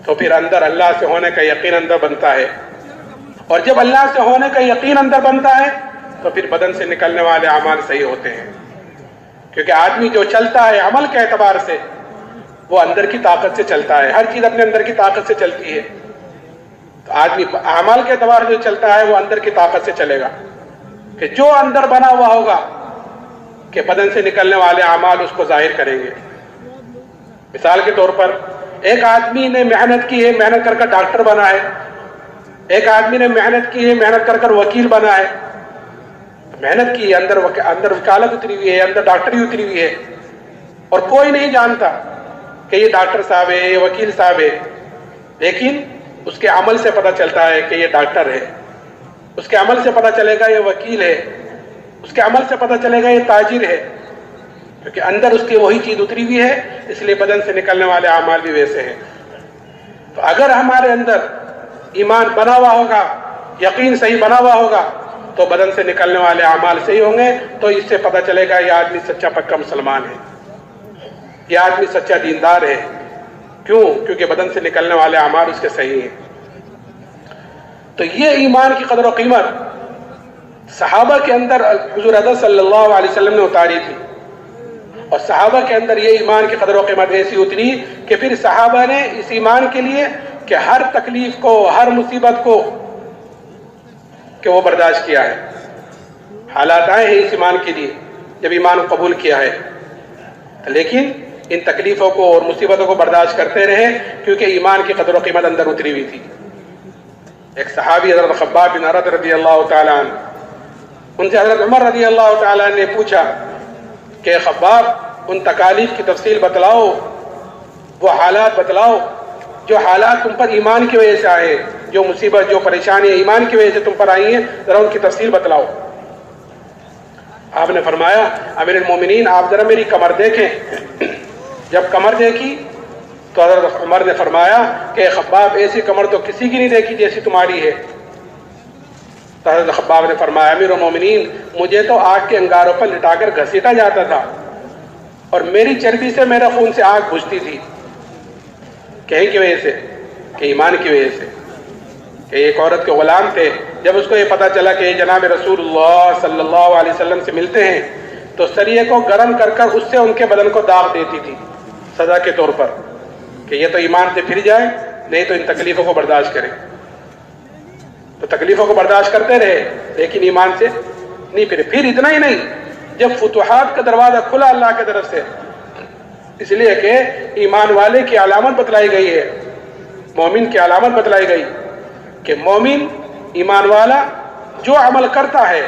تو پھر اندر اللہ سے ہونے کا یقین اندر بنتا ہے۔ اور جب اللہ سے ہونے کا یقین اندر بنتا ہے تو پھر بدن سے نکلنے والے اعمال صحیح ہوتے ہیں، کیونکہ آدمی جو چلتا ہے عمل کے اعتبار سے وہ اندر کی طاقت سے چلتا ہے، ہر چیز اپنے اندر کی طاقت سے چلتی ہے۔ تو آدمی اعمال کے اعتبار سے چلتا ہے وہ اندر کی طاقت سے چلے گا، کہ جو اندر بنا ہوا ہوگا کہ بدن سے نکلنے والے اعمال اس کو ظاہر کریں گے۔ مثال کے طور پر ایک آدمی نے محنت کی ہے، محنت کر ڈاکٹر بنا ہے، ایک آدمی نے محنت کی ہے، محنت کر وکیل بنا ہے، محنت کی، اندر وکالت اتری ہوئی ہے، اندر ڈاکٹری اتری ہوئی ہے، اور کوئی نہیں جانتا کہ یہ ڈاکٹر صاحب ہے، یہ وکیل صاحب ہے، لیکن اس کے عمل سے پتہ چلتا ہے کہ یہ ڈاکٹر ہے، اس کے عمل سے پتہ چلے گا یہ وکیل ہے، اس کے عمل سے پتہ چلے گا یہ تاجر ہے، کیونکہ اندر اس کی وہی چیز اتری ہوئی ہے، اس لیے بدن سے نکلنے والے اعمال بھی ویسے ہیں۔ تو اگر ہمارے اندر ایمان بنا ہوا ہوگا، یقین صحیح بنا ہوا ہوگا، تو بدن سے نکلنے والے اعمال صحیح ہوں گے، تو اس سے پتہ چلے گا یہ آدمی سچا پکا مسلمان ہے، یہ آدمی سچا دیندار ہے۔ کیوں؟ کیونکہ بدن سے نکلنے والے اعمال اس کے صحیح ہیں۔ تو یہ ایمان کی قدر و قیمت صحابہ کے اندر حضور اقدس صلی اللہ علیہ وسلم نے اتاری تھی، اور صحابہ کے اندر یہ ایمان کی قدر و قیمت ایسی اتری کہ پھر صحابہ نے اس ایمان کے لیے کہ ہر تکلیف کو، ہر مصیبت کو کہ وہ برداشت کیا ہے۔ حالات آئے ہیں اس ایمان کے لیے جب ایمان کو قبول کیا ہے، لیکن ان تکلیفوں کو اور مصیبتوں کو برداشت کرتے رہے کیونکہ ایمان کی قدر و قیمت اندر اتری ہوئی تھی۔ ایک صحابی حضرت خباب بن ارد رضی اللہ تعالیٰ عنہ، ان سے حضرت عمر رضی اللہ تعالیٰ عنہ نے پوچھا کہ خباب ان تکالیف کی تفصیل بتلاؤ، وہ حالات بتلاؤ جو حالات تم پر ایمان کی وجہ سے آئے، جو مصیبت جو پریشانی ایمان کی وجہ سے تم پر آئی ہیں، ذرا ان کی تفصیل بتلاؤ۔ آپ نے فرمایا امیر المومنین آپ ذرا میری کمر دیکھیں۔ جب کمر دیکھی تو حضرت عمر نے فرمایا کہ خباب ایسی کمر تو کسی کی نہیں دیکھی جیسی تمہاری ہے۔ تو حضرت خباب نے فرمایا امیر المومنین مجھے تو آگ کے انگاروں پر لٹا کر گھسیٹا جاتا تھا اور میری چربی سے میرے خون سے آگ بجھتی تھی. کہیں کی وجہ سے کہ ایمان کی وجہ سے کہ ایک عورت کے غلام تھے. جب اس کو یہ پتا چلا کہ جناب رسول اللہ صلی اللہ علیہ وسلم سے ملتے ہیں تو سریے کو گرم کر کر اس سے ان کے بدن کو داغ دیتی تھی سزا کے طور پر کہ یہ تو ایمان سے پھر جائے نہیں تو ان تکلیفوں کو برداشت کرے. تو تکلیفوں کو برداشت کرتے رہے لیکن ایمان سے نہیں پھرے. پھر اتنا ہی نہیں, جب فتوحات کا دروازہ کھلا اللہ کی طرف سے, اس لیے کہ ایمان والے کی علامت بتلائی گئی ہے, مومن کی علامت بتلائی گئی کہ مومن ایمان والا جو عمل کرتا ہے,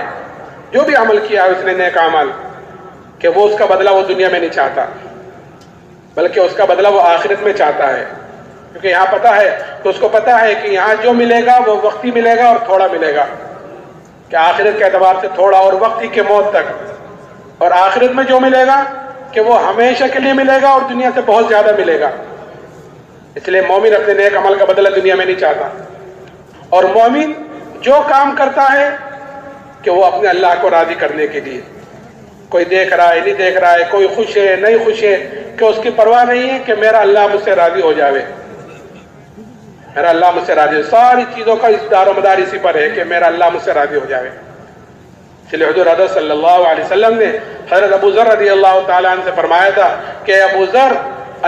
جو بھی عمل کیا ہے اس نے نیک عمل, کہ وہ اس کا بدلہ وہ دنیا میں نہیں چاہتا بلکہ اس کا بدلہ وہ آخرت میں چاہتا ہے. کیونکہ یہاں پتہ ہے تو اس کو پتہ ہے کہ یہاں جو ملے گا وہ وقتی ملے گا اور تھوڑا ملے گا, کہ آخرت کے اعتبار سے تھوڑا اور وقتی کے موت تک, اور آخرت میں جو ملے گا کہ وہ ہمیشہ کے لیے ملے گا اور دنیا سے بہت زیادہ ملے گا. اس لیے مومن اپنے نیک عمل کا بدلہ دنیا میں نہیں چاہتا, اور مومن جو کام کرتا ہے کہ وہ اپنے اللہ کو راضی کرنے کے لیے, کوئی دیکھ رہا ہے نہیں دیکھ رہا ہے, کوئی خوش ہے نہیں خوش ہے, کہ اس کی پرواہ نہیں ہے کہ میرا اللہ مجھ سے راضی ہو جاوے, میرا اللہ مجھ سے راضی ہو. ساری چیزوں کا اس دار و مدار اسی پر ہے کہ میرا اللہ مجھ سے راضی ہو جاوے. اس لیے حضور حضرت صلی اللہ علیہ وسلم نے حضرت ابو ذر رضی اللہ تعالیٰ عنہ سے فرمایا تھا کہ ابو ذر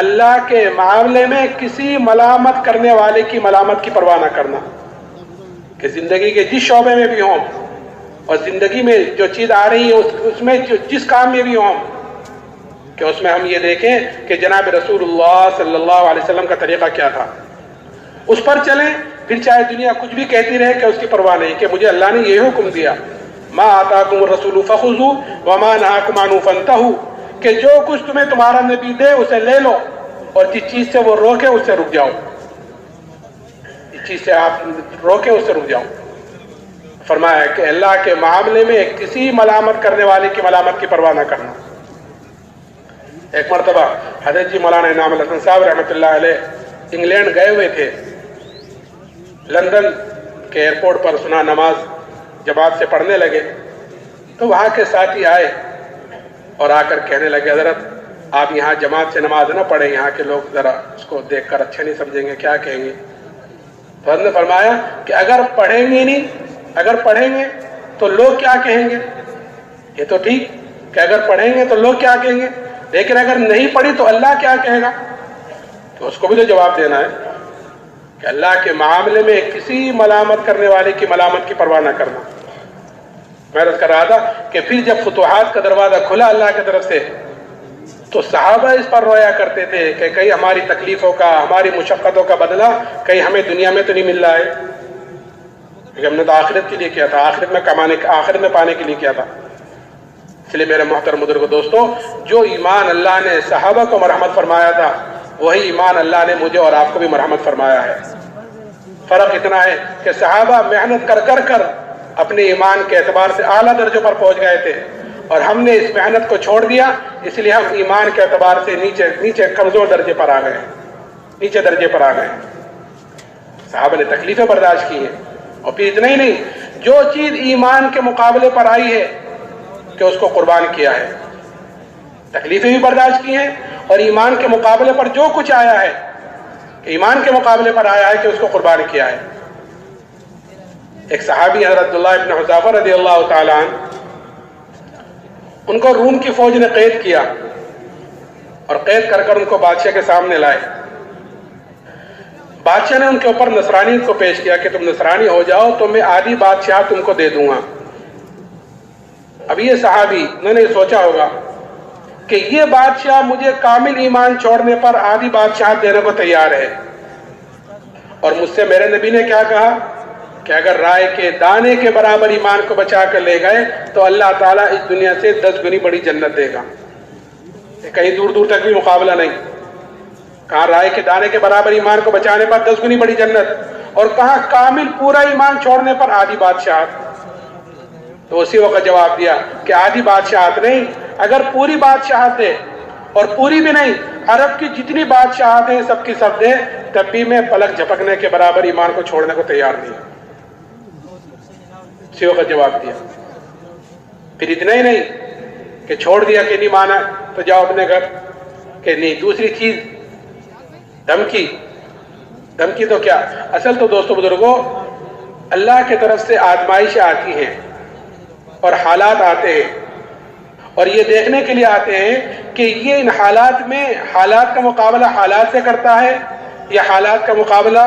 اللہ کے معاملے میں کسی ملامت کرنے والے کی ملامت کی پرواہ نہ کرنا, کہ زندگی کے جس شعبے میں بھی ہوں اور زندگی میں جو چیز آ رہی ہے اس میں جس کام میں بھی ہوں, کہ اس میں ہم یہ دیکھیں کہ جناب رسول اللہ صلی اللہ علیہ وسلم کا طریقہ کیا تھا, اس پر چلیں. پھر چاہے دنیا کچھ بھی کہتی رہے کہ اس کی پرواہ نہیں, کہ مجھے اللہ نے یہ حکم دیا ما آتاکم الرسول فخذوا وما نہاکم عنہ فانتہوا, کہ جو کچھ تمہیں تمہارا نبی دے اسے لے لو اور جس چیز سے وہ روکے اس سے رک جاؤ, جس چیز سے آپ روکے اس سے رک جاؤ. فرمایا کہ اللہ کے معاملے میں کسی ملامت کرنے والے کی ملامت کی پرواہ نہ کرنا. ایک مرتبہ حضرت جی مولانا انعام الحسن صاحب رحمۃ اللہ علیہ انگلینڈ گئے ہوئے تھے. لندن کے ایئرپورٹ پر سنا نماز جماعت سے پڑھنے لگے تو وہاں کے ساتھی آئے اور آ کر کہنے لگے حضرت آپ یہاں جماعت سے نماز نہ پڑھیں, یہاں کے لوگ ذرا اس کو دیکھ کر اچھا نہیں سمجھیں گے, کیا کہیں گے. تو حضرت نے فرمایا کہ اگر پڑھیں گے نہیں, اگر پڑھیں گے تو لوگ کیا کہیں گے, یہ تو ٹھیک کہ اگر پڑھیں گے تو لوگ کیا کہیں گے, لیکن اگر نہیں پڑھی تو اللہ کیا کہے گا. تو اس کو بھی تو جواب دینا ہے کہ اللہ کے معاملے میں کسی ملامت کرنے والے کی ملامت کی پرواہ نہ کرنا. میں عرض کر رہا تھا کہ پھر جب فتوحات کا دروازہ کھلا اللہ کی طرف سے تو صحابہ اس پر رویا کرتے تھے کہ کہیں ہماری تکلیفوں کا, ہماری مشقتوں کا بدلہ کہیں ہمیں دنیا میں تو نہیں مل رہا ہے, کیونکہ ہم نے تو آخرت کے لیے کیا تھا, آخرت میں کمانے, آخرت میں پانے کے لیے کیا تھا. اس لیے میرے محترم بزرگو دوستو, جو ایمان اللہ نے صحابہ کو مرحمت فرمایا تھا وہی ایمان اللہ نے مجھے اور آپ کو بھی مرحمت فرمایا ہے. فرق اتنا ہے کہ صحابہ محنت کر کر کر اپنے ایمان کے اعتبار سے اعلیٰ درجوں پر پہنچ گئے تھے, اور ہم نے اس محنت کو چھوڑ دیا, اس لیے ہم ایمان کے اعتبار سے نیچے کمزور درجے پر آ گئے, نیچے درجے پر آ گئے. صحابہ نے تکلیفیں برداشت کی ہیں, اور پھر اتنا ہی نہیں, جو چیز ایمان کے مقابلے پر آئی ہے کہ اس کو قربان کیا ہے. تکلیفیں بھی برداشت کی ہیں, اور ایمان کے مقابلے پر جو کچھ آیا ہے کہ ایمان کے مقابلے پر آیا ہے کہ اس کو قربان کیا ہے. ایک صحابی حضرت عبداللہ ابن حذافہ رضی اللہ تعالیٰ عنہ, ان کو روم کی فوج نے قید کیا اور قید کر کر ان کو بادشاہ کے سامنے لائے. بادشاہ نے ان کے اوپر نصرانیت کو پیش کیا کہ تم نصرانی ہو جاؤ تو میں آدھی بادشاہ تم کو دے دوں گا. اب یہ صحابی, انہوں نے سوچا ہوگا کہ یہ بادشاہ مجھے کامل ایمان چھوڑنے پر آدھی بادشاہ دینے کو تیار ہے, اور مجھ سے میرے نبی نے کیا کہا کہ اگر رائے کے دانے کے برابر ایمان کو بچا کر لے گئے تو اللہ تعالیٰ اس دنیا سے 10 گنی بڑی جنت دے گا. کہیں دور دور تک بھی مقابلہ نہیں, کہاں رائے کے دانے کے برابر ایمان کو بچانے پر 10 گنی بڑی جنت, اور کہاں کامل پورا ایمان چھوڑنے پر آدھی بادشاہت. تو اسی وقت جواب دیا کہ آدھی بادشاہت نہیں, اگر پوری بادشاہت دے, اور پوری بھی نہیں, عرب کی جتنی بادشاہت ہیں سب کی سب دے, تب بھی میں پلک جھپکنے کے برابر ایمان کو چھوڑنے کو تیار نہیں. اسی وقت جواب دیا۔ پھر اتنا ہی نہیں کہ چھوڑ دیا کہ نہیں مانا تو جاؤ اپنے گھر، کہ نہیں دوسری چیز دھمکی۔ دھمکی تو کیا، اصل تو دوستو بزرگوں اللہ کی طرف سے آزمائشیں آتی ہیں اور حالات آتے ہیں، اور یہ دیکھنے کے لیے آتے ہیں کہ یہ ان حالات میں حالات کا مقابلہ حالات سے کرتا ہے یا حالات کا مقابلہ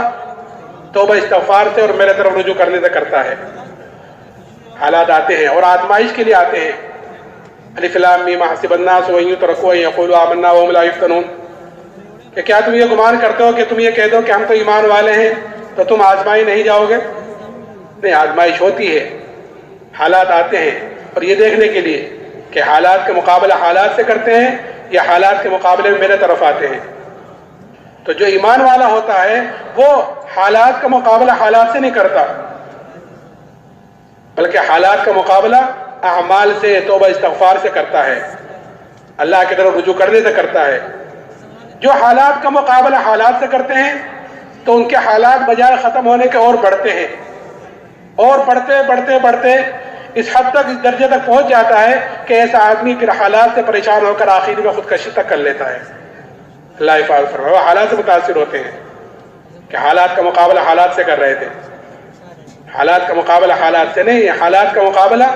توبہ استغفار سے اور میرے طرف رجوع کرنے سے کرتا ہے۔ حالات آتے ہیں اور آزمائش کے لیے آتے ہیں۔ الف لام میم حسب الناس ان یترکوا ان یقولوا آمنا وهم لا یفتنون، کہ کیا تم یہ گمان کرتے ہو کہ تم یہ کہہ دو کہ ہم تو ایمان والے ہیں تو تم آزمائی نہیں جاؤ گے؟ نہیں، آزمائش ہوتی ہے، حالات آتے ہیں، اور یہ دیکھنے کے لیے کہ حالات کا مقابلہ حالات سے کرتے ہیں یا حالات کے مقابلے میں میرے طرف آتے ہیں۔ تو جو ایمان والا ہوتا ہے وہ حالات کا مقابلہ حالات سے نہیں کرتا، بلکہ حالات کا مقابلہ اعمال سے، توبہ استغفار سے کرتا ہے، اللہ کی طرف رجوع کرنے سے کرتا ہے۔ جو حالات کا مقابلہ حالات سے کرتے ہیں تو ان کے حالات بجائے ختم ہونے کے اور بڑھتے ہیں، اور بڑھتے بڑھتے بڑھتے اس حد تک، اس درجے تک پہنچ جاتا ہے کہ ایسا آدمی پھر حالات سے پریشان ہو کر آخر میں خودکشی تک کر لیتا ہے۔ اللہ حفاظت فرمائے، وہ حالات سے متاثر ہوتے ہیں کہ حالات کا مقابلہ حالات سے کر رہے تھے، حالات کا مقابلہ حالات سے نہیں، حالات کا مقابلہ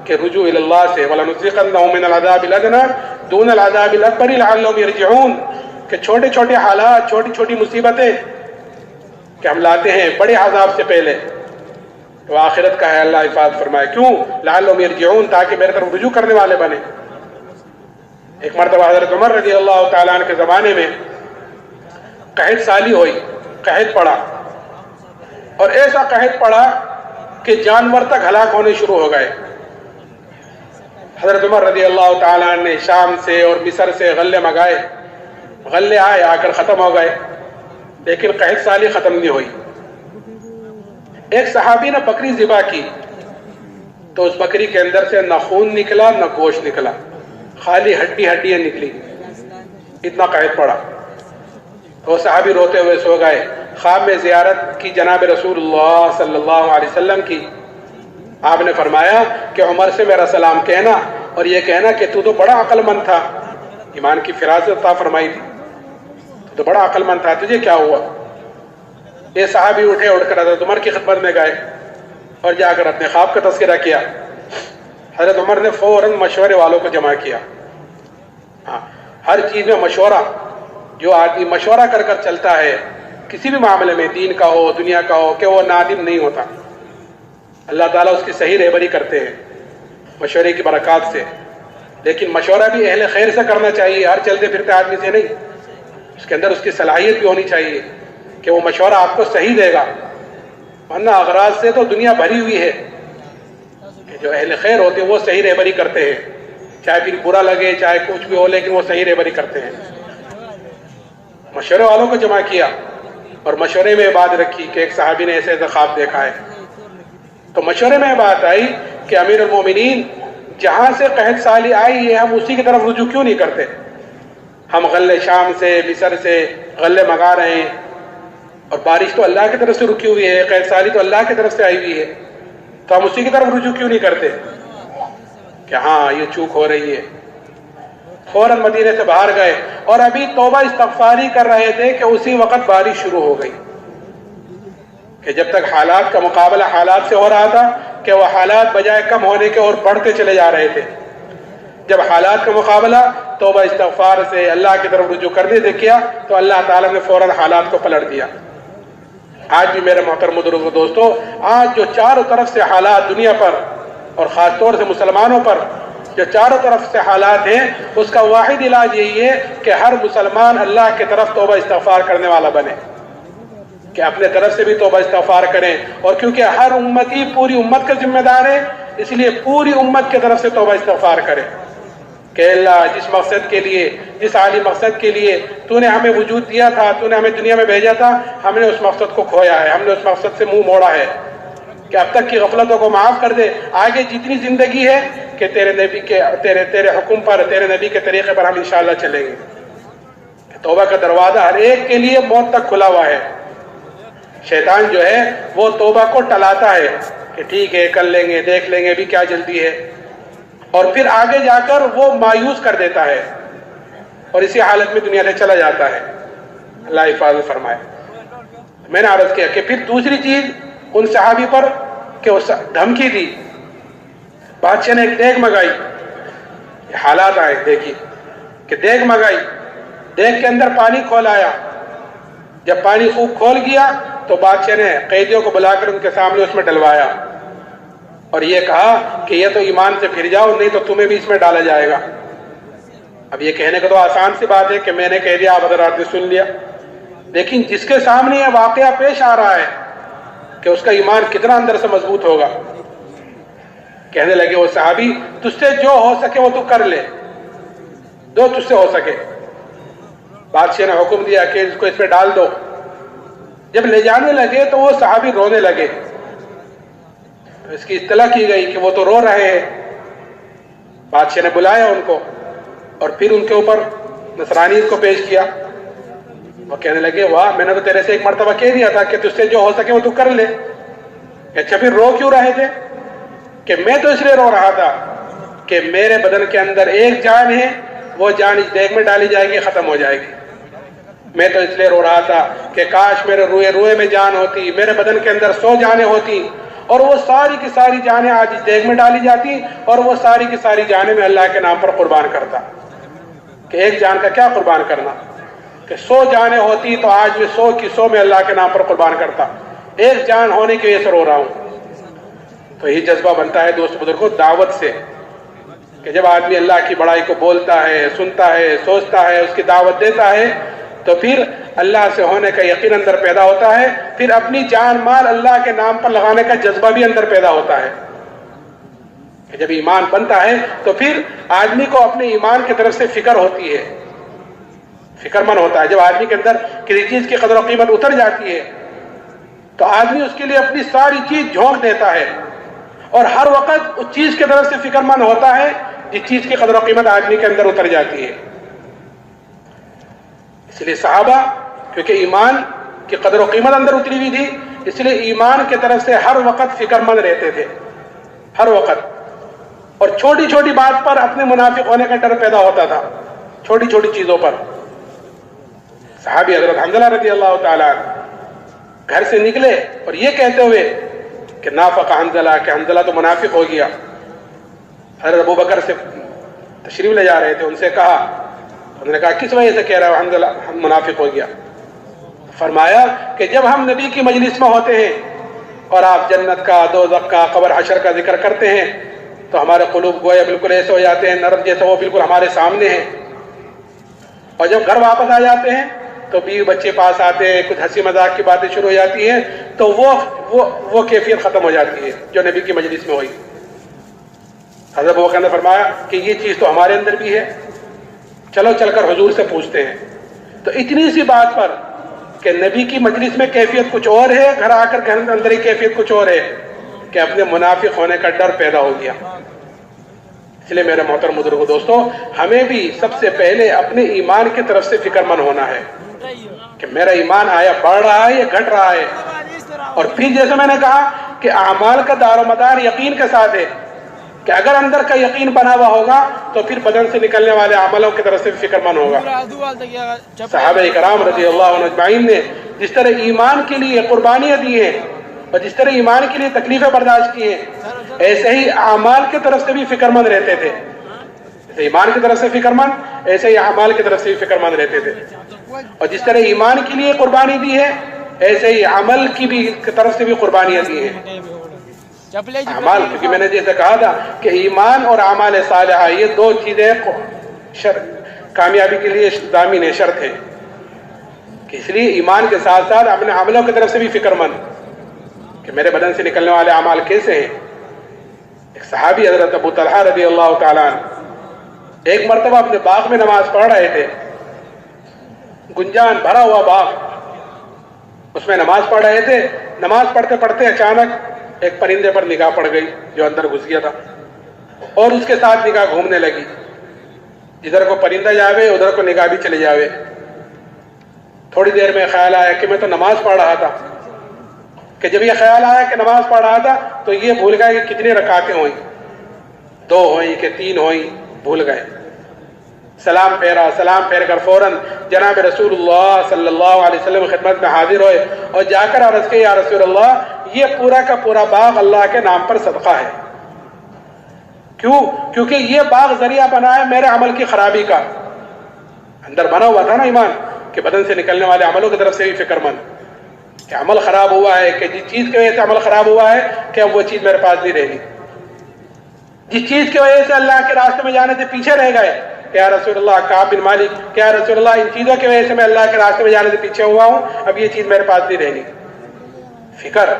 کہ رجوع الی اللہ سے، وَلَنُذِيقَنَّهُم مِّنَ الْعَذَابِ الْأَدْنَىٰ دُونَ الْعَذَابِ الْأَكْبَرِ لَعَلَّهُمْ يَرْجِعُونَ، کہ چھوٹے چھوٹے حالات، چھوٹی چھوٹی مصیبتیں کہ ہم لاتے ہیں بڑے عذاب سے پہلے، تو آخرت کا ہے۔ اللہ حفاظت فرمائے، کیوں؟ لعلہم یرجعون، تاکہ میرے طرف رجوع کرنے والے بنے۔ ایک مرتبہ حضرت عمر رضی اللہ تعالیٰ عنہ کے زمانے میں قحط سالی ہوئی، قحط پڑا، اور ایسا قحط پڑا کہ جانور تک ہلاک ہونے شروع ہو گئے۔ حضرت عمر رضی اللہ تعالیٰ عنہ نے شام سے اور مصر سے غلے منگائے، غلے آئے، آ کر ختم ہو گئے، لیکن قحط سالی ختم نہیں ہوئی۔ ایک صحابی نے بکری ذبح کی تو اس بکری کے اندر سے نہ خون نکلا نہ گوشت نکلا، خالی ہڈیاں نکلی، اتنا قحط پڑا۔ تو صحابی روتے ہوئے سو گئے۔ خواب میں زیارت کی جناب رسول اللہ صلی اللہ علیہ وسلم کی، آپ نے فرمایا کہ عمر سے میرا سلام کہنا اور یہ کہنا کہ تو بڑا عقل مند تھا، ایمان کی فراست عطا فرمائی تھی، تو بڑا عقل مند تھا، تجھے کیا ہوا؟ یہ صحابی اٹھ کر حضرت عمر کی خدمت میں گئے اور جا کر اپنے خواب کا تذکرہ کیا۔ حضرت عمر نے فوراً مشورے والوں کو جمع کیا۔ ہر چیز میں مشورہ، جو آدمی مشورہ کر کر چلتا ہے کسی بھی معاملے میں، دین کا ہو دنیا کا ہو، کہ وہ نادم نہیں ہوتا، اللہ تعالیٰ اس کی صحیح رہبری کرتے ہیں مشورے کی برکات سے۔ لیکن مشورہ بھی اہل خیر سے کرنا چاہیے، ہر چلتے پھرتے آدمی سے نہیں، اس کے اندر اس کی صلاحیت بھی ہونی چاہیے کہ وہ مشورہ آپ کو صحیح دے گا، ورنہ اغراض سے تو دنیا بھری ہوئی ہے کہ جو اہل خیر ہوتے ہیں وہ صحیح رہبری کرتے ہیں، چاہے پھر برا لگے چاہے کچھ بھی ہو، لیکن وہ صحیح رہبری کرتے ہیں۔ مشورے والوں کو جمع کیا اور مشورے میں بات رکھی کہ ایک صحابی نے ایسے خواب دیکھا ہے، تو مشورے میں بات آئی کہ امیر المومنین، جہاں سے قحط سالی آئی ہے ہم اسی کی طرف رجوع کیوں نہیں کرتے؟ ہم غلے شام سے مصر سے غلے منگا رہے ہیں، اور بارش تو اللہ کی طرف سے رکی ہوئی ہے، قحط سالی تو اللہ کی طرف سے آئی ہوئی ہے، تو ہم اسی کی طرف رجوع کیوں نہیں کرتے کہ ہاں یہ چوک ہو رہی ہے؟ فوراً مدینے سے باہر گئے اور ابھی توبہ استغفاری کر رہے تھے کہ اسی وقت بارش شروع ہو گئی، کہ جب تک حالات کا مقابلہ حالات سے ہو رہا تھا کہ وہ حالات بجائے کم ہونے کے اور بڑھتے چلے جا رہے تھے، جب حالات کا مقابلہ توبہ استغفار سے اللہ کی طرف رجوع کرنے سے کیا تو اللہ تعالیٰ نے فوراً حالات کو پلٹ دیا۔ آج بھی میرے محترم بزرگوں دوستو، آج جو چاروں طرف سے حالات دنیا پر اور خاص طور سے مسلمانوں پر جو چاروں طرف سے حالات ہیں، اس کا واحد علاج یہی ہے کہ ہر مسلمان اللہ کی طرف توبہ استغفار کرنے والا بنے، کہ اپنے طرف سے بھی توبہ استغفار کریں، اور کیونکہ ہر امتی پوری امت کا ذمہ دار ہے، اس لیے پوری امت کی طرف سے توبہ استغفار کریں کہ اللہ جس مقصد کے لیے، جس عالی مقصد کے لیے تو نے ہمیں وجود دیا تھا، تو نے ہمیں دنیا میں بھیجا تھا، ہم نے اس مقصد کو کھویا ہے، ہم نے اس مقصد سے منہ موڑا ہے، کہ اب تک کی غفلتوں کو معاف کر دے، آگے جتنی زندگی ہے کہ تیرے نبی کے تیرے حکم پر، تیرے نبی کے طریقے پر ہم انشاءاللہ چلیں گے۔ توبہ کا دروازہ ہر ایک کے لیے موت تک کھلا ہوا ہے۔ شیطان جو ہے وہ توبہ کو ٹلاتا ہے کہ ٹھیک ہے کر لیں گے، دیکھ لیں گے، ابھی کیا جلدی ہے، اور پھر آگے جا کر وہ مایوس کر دیتا ہے اور اسی حالت میں دنیا سے چلا جاتا ہے۔ اللہ حفاظت فرمائے۔ میں نے عرض کیا کہ پھر دوسری چیز ان صحابی پر کہ اس دھمکی دی، بادشاہ نے ایک دیگ منگائی، حالات آئے دیکھیے کہ دیگ منگائی، دیگ کے اندر پانی کھولایا، جب پانی خوب کھول گیا تو بادشاہ نے قیدیوں کو بلا کر ان کے سامنے اس میں ڈلوایا اور یہ کہا کہ یہ تو ایمان سے پھر جاؤ نہیں تو تمہیں بھی اس میں ڈالا جائے گا۔ اب یہ کہنے کا تو آسان سی بات ہے کہ میں نے کہہ دیا، آپ حضرات نے سن لیا، لیکن جس کے سامنے یہ واقعہ پیش آ رہا ہے کہ اس کا ایمان کتنا اندر سے مضبوط ہوگا۔ کہنے لگے وہ صحابی، تجھ سے جو ہو سکے وہ تو کر لے، جو تجھ سے ہو سکے۔ بادشاہ نے حکم دیا کہ اس کو اس پہ ڈال دو۔ جب لے جانے لگے تو وہ صحابی رونے لگے، اس کی اطلاع کی گئی کہ وہ تو رو رہے ہیں۔ بادشاہ نے بلایا ان کو اور پھر ان کے اوپر نصرانیت کو پیش کیا۔ وہ کہنے لگے واہ، میں نے تو تیرے سے ایک مرتبہ کہہ دیا تھا کہ تجھ سے جو ہو سکے وہ تو کر لے، اچھا پھر رو کیوں رہے تھے؟ کہ میں تو اس لیے رو رہا تھا کہ میرے بدن کے اندر ایک جان ہے، وہ جان اس دیگ میں ڈالی جائے گی، ختم ہو جائے گی۔ میں تو اس لیے رو رہا تھا کہ کاش میرے روئے میں جان ہوتی، میرے بدن کے اندر 100 جانیں ہوتی اور وہ ساری کی ساری جانیں آج اس دیگ میں ڈالی جاتی اور وہ ساری کی ساری جانیں میں اللہ کے نام پر قربان کرتا۔ کہ ایک جان کا کیا قربان کرنا، کہ 100 جانیں ہوتی تو آج میں 100 کی 100 میں اللہ کے نام پر قربان کرتا، ایک جان ہونے کی وجہ سے رو رہا ہوں۔ تو یہی جذبہ بنتا ہے دوست بزرگوں دعوت سے، کہ جب آدمی اللہ کی بڑائی کو بولتا ہے، سنتا ہے، سوچتا ہے، اس کی دعوت دیتا ہے تو پھر اللہ سے ہونے کا یقین اندر پیدا ہوتا ہے، پھر اپنی جان مال اللہ کے نام پر لگانے کا جذبہ بھی اندر پیدا ہوتا ہے۔ کہ جب ایمان بنتا ہے تو پھر آدمی کو اپنے ایمان کی طرف سے فکر ہوتی ہے، فکر مند ہوتا ہے۔ جب آدمی کے اندر کسی چیز کی قدر و قیمت اتر جاتی ہے تو آدمی اس کے لیے اپنی ساری چیز جھونک دیتا ہے اور ہر وقت اس چیز کی طرف سے فکر مند ہوتا ہے جس چیز کی قدر و قیمت آدمی کے اندر اتر جاتی ہے۔ اس لیے صحابہ کیونکہ ایمان کی قدر و قیمت اندر اتری ہوئی تھی، اس لیے ایمان کی طرف سے ہر وقت فکر مند رہتے تھے، ہر وقت، اور چھوٹی چھوٹی بات پر اپنے منافق ہونے کا ڈر پیدا ہوتا تھا، چھوٹی چھوٹی چیزوں پر۔ صحابی حضرت حنظلہ رضی اللہ تعالیٰ گھر سے نکلے اور یہ کہتے ہوئے کہ نافق حنظلہ، کہ حنظلہ تو منافق ہو گیا۔ حضرت ابوبکر سے تشریف لے جا رہے تھے، ان سے کہا، انہوں نے کہا کس وجہ سے کہہ رہا ہے حنظلہ منافق ہو گیا؟ فرمایا کہ جب ہم نبی کی مجلس میں ہوتے ہیں اور آپ جنت کا، دوزخ کا، قبر حشر کا ذکر کرتے ہیں تو ہمارے قلوب گویا بالکل ایسے ہو جاتے ہیں، نرم جیسے وہ بالکل ہمارے سامنے ہیں، اور جب گھر واپس آ جاتے ہیں تو بیوی بچے پاس آتے ہیں، کچھ ہنسی مذاق کی باتیں شروع ہو جاتی ہیں تو وہ کیفیت ختم ہو جاتی ہے جو نبی کی مجلس میں ہوئی۔ حضرت ابوبکر نے فرمایا کہ یہ چیز تو ہمارے اندر بھی ہے، چلو چل کر حضور سے پوچھتے ہیں۔ تو اتنی سی بات پر کہ نبی کی مجلس میں کیفیت کچھ اور ہے، گھر آ کر گھر اندر ہی کیفیت کچھ اور ہے، کہ اپنے منافق ہونے کا ڈر پیدا ہو گیا۔ اس لیے میرے محترم بزرگوں دوستوں، ہمیں بھی سب سے پہلے اپنے ایمان کی طرف سے فکر مند ہونا ہے کہ میرا ایمان آیا بڑھ رہا ہے یا گھٹ رہا ہے، اور پھر جیسے میں نے کہا کہ اعمال کا دار و مدار یقین کے ساتھ ہے، کہ اگر اندر کا یقین بنا ہوا ہوگا تو پھر بدن سے نکلنے والے عملوں کی طرف سے فکر مند ہوگا۔ صحابہ کرام رضی اللہ عنہ اجمعین نے جس طرح ایمان کے لیے قربانیاں دی ہیں اور جس طرح ایمان کے لیے تکلیفیں برداشت کی ہیں، ایسے ہی اعمال کی طرف سے بھی فکر مند رہتے تھے۔ جیسے ایمان کی طرف سے فکر مند، ایسے ہی اعمال کی طرف سے بھی فکر مند رہتے تھے، اور جس طرح ایمان کے لیے قربانی دی ہے ایسے ہی عمل کی بھی طرف سے بھی قربانیاں دی ہیں۔ اعمال، کیونکہ میں نے جیسے کہا تھا کہ ایمان اور اعمال صالحہ یہ دو چیزیں کامیابی کے لیے ضامن ہے، شرط ہے، کہ اس لیے ایمان کے ساتھ ساتھ اپنے عملوں کی طرف سے بھی فکر مند کہ میرے بدن سے نکلنے والے اعمال کیسے ہیں۔ ایک صحابی حضرت ابو طلحہ رضی اللہ تعالیٰ عنہ ایک مرتبہ اپنے باغ میں نماز پڑھ رہے تھے، گنجان بھرا ہوا باغ، اس میں نماز پڑھ رہے تھے۔ نماز پڑھتے پڑھتے اچانک ایک پرندے پر نگاہ پڑ گئی جو اندر گھس گیا تھا، اور اس کے ساتھ نگاہ گھومنے لگی، جدھر کو پرندہ جاوے ادھر کو نگاہ بھی چلے جاوے۔ تھوڑی دیر میں خیال آیا کہ میں تو نماز پڑھ رہا تھا، کہ جب یہ خیال آیا کہ نماز پڑھ رہا تھا تو یہ بھول گئے کہ کتنی رکعتیں ہوئیں، 2 ہوئیں کہ 3 ہوئیں، بھول گئے۔ سلام پھیر کر فوراً جناب رسول اللہ صلی اللہ علیہ وسلم کی خدمت میں حاضر ہوئے اور جا کر عرض کی، یا رسول اللہ یہ پورا کا پورا باغ اللہ کے نام پر صدقہ ہے۔ کیوں؟ کیونکہ یہ باغ ذریعہ بنا ہے میرے عمل کی خرابی کا۔ اندر بنا ہوا تھا نا ایمان کہ بدن سے نکلنے والے عملوں کی طرف سے بھی فکر مند کہ عمل خراب ہوا ہے، کہ جس چیز کی وجہ سے عمل خراب ہوا ہے کہ اب وہ چیز میرے پاس نہیں رہے گی، جس چیز کی وجہ سے اللہ کے راستے میں جانے سے پیچھے رہ گئے کہ یا رسول اللہ کعب بن مالک، کہ یا رسول اللہ ان چیزوں کی وجہ سے میں اللہ کے راستے میں جانے سے پیچھے ہوا ہوں، اب یہ چیز میرے پاس نہیں رہے گی۔ فکر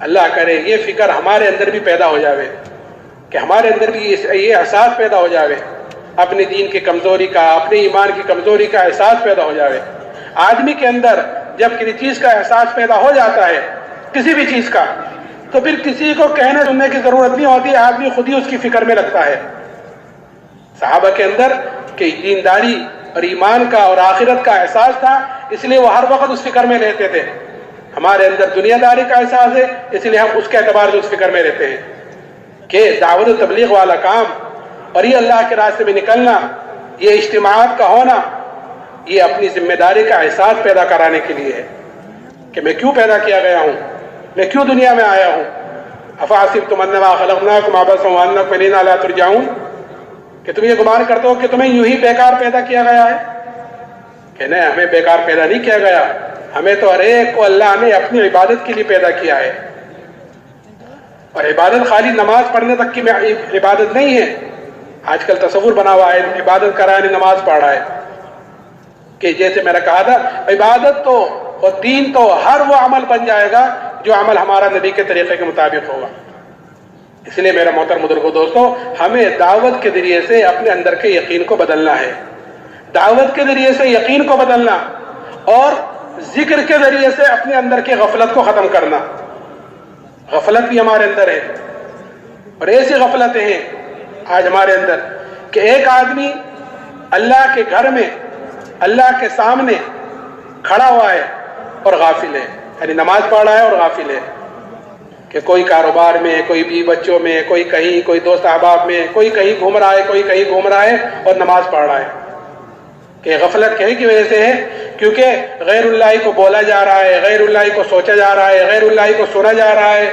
اللہ کرے یہ فکر ہمارے اندر بھی پیدا ہو جاوے، کہ ہمارے اندر بھی یہ احساس پیدا ہو جاوے، اپنے دین کی کمزوری کا، اپنے ایمان کی کمزوری کا احساس پیدا ہو جاوے۔ آدمی کے اندر جب کسی چیز کا احساس پیدا ہو جاتا ہے، کسی بھی چیز کا، تو پھر کسی کو کہنے سننے کی ضرورت نہیں ہوتی، آدمی خود ہی اس کی فکر میں لگتا ہے۔ صحابہ کے اندر کہ دینداری اور ایمان کا اور آخرت کا احساس تھا، اس لیے وہ ہر وقت اس فکر میں رہتے تھے۔ ہمارے اندر دنیا داری کا احساس ہے، اس لیے ہم اس کے اعتبار سے اس فکر میں رہتے ہیں کہ دعوت و تبلیغ والا کام اور یہ اللہ کے راستے میں نکلنا، یہ اجتماعات کا ہونا، یہ اپنی ذمہ داری کا احساس پیدا کرانے کے لیے ہے کہ میں کیوں پیدا کیا گیا ہوں، میں کیوں دنیا میں آیا ہوں۔ افحسبتم انما خلقناکم عبثا وانکم الینا لا ترجعون، کہ تم یہ گمان کرتے ہو کہ تمہیں یوں ہی بیکار پیدا کیا گیا ہے؟ کہ نہیں، ہمیں بیکار پیدا نہیں کیا گیا، ہمیں تو ہر ایک کو اللہ نے اپنی عبادت کے لیے پیدا کیا ہے۔ اور عبادت خالی نماز پڑھنے تک کی عبادت نہیں ہے۔ آج کل تصور بنا ہوا ہے عبادت کر رہا ہے نماز پڑھ رہا ہے، کہ جیسے میں نے کہا تھا عبادت تو اور دین تو ہر وہ عمل بن جائے گا جو عمل ہمارا نبی کے طریقے کے مطابق ہوگا۔ اس لیے میرا محترم بزرگو دوستو، ہمیں دعوت کے ذریعے سے اپنے اندر کے یقین کو بدلنا ہے، دعوت کے ذریعے سے یقین کو بدلنا، اور ذکر کے ذریعے سے اپنے اندر کی غفلت کو ختم کرنا۔ غفلت بھی ہمارے اندر ہے، اور ایسی غفلتیں ہیں آج ہمارے اندر کہ ایک آدمی اللہ کے گھر میں اللہ کے سامنے کھڑا ہوا ہے اور غافل ہے، یعنی نماز پڑھ رہا ہے اور غافل ہے، کہ کوئی کاروبار میں، کوئی بیوی بچوں میں، کوئی کہیں، کوئی دوست احباب میں، کوئی کہیں گھوم رہا ہے، کوئی کہیں گھوم رہا ہے اور نماز پڑھ رہا ہے۔ کہ غفلت کہیں کی وجہ سے ہے کیونکہ غیر اللہ کو بولا جا رہا ہے، غیر اللہ کو سوچا جا رہا ہے، غیر اللہ کو سنا جا رہا ہے،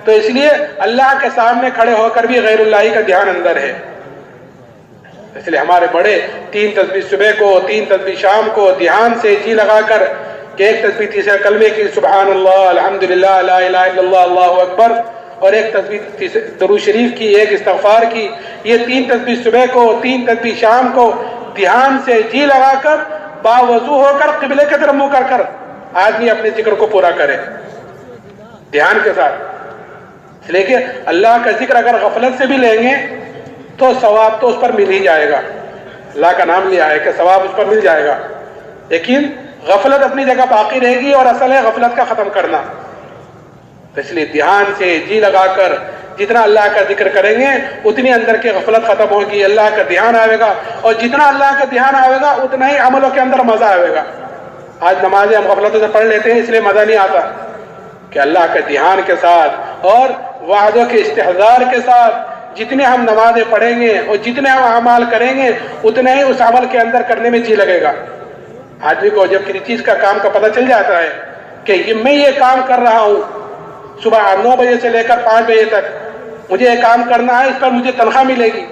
تو اس لیے اللہ کے سامنے کھڑے ہو کر بھی غیر اللہ کا دھیان اندر ہے۔ اس لیے ہمارے بڑے 3 تسبیح صبح کو، 3 تسبیح شام کو دھیان سے جی لگا کر کہ ایک تسبیح تیسرے کلمے کی سبحان اللہ، الحمدللہ، لا الہ الا اللہ، اللہ اکبر، اور ایک تسبیح درود شریف کی، ایک استغفار کی، یہ 3 تسبیح صبح کو، 3 تسبیح شام کو دھیان سے جی لگا کر باوضو ہو کر قبلے کی طرف منہ کر کر آدمی اپنے ذکر کو پورا کرے دھیان کے ساتھ۔ اس لیے کہ اللہ کا ذکر اگر غفلت سے بھی لیں گے تو ثواب تو اس پر مل ہی جائے گا، اللہ کا نام لیا ہے کہ ثواب اس پر مل جائے گا، لیکن غفلت اپنی جگہ باقی رہے گی، اور اصل ہے غفلت کا ختم کرنا۔ اس لیے دھیان سے جی لگا کر جتنا اللہ کا ذکر کریں گے اتنی اندر کی غفلت ختم ہوگی، اللہ کا دھیان آئے گا، اور جتنا اللہ کا دھیان آئے گا اتنا ہی عملوں کے اندر مزہ آئے گا۔ آج نمازیں ہم غفلتوں سے پڑھ لیتے ہیں اس لیے مزہ نہیں آتا، کہ اللہ کے دھیان کے ساتھ اور وعدوں کے استحضار کے ساتھ جتنے ہم نمازیں پڑھیں گے اور جتنے ہم اعمال کریں گے اتنے ہی اس عمل کے اندر کرنے میں جی لگے گا۔ آدمی کو جب کسی چیز کا کام کا پتہ چل جاتا ہے کہ میں یہ کام کر رہا ہوں، صبح 9 بجے سے لے کر 5 بجے تک مجھے یہ کام کرنا ہے، اس پر مجھے تنخواہ ملے گی،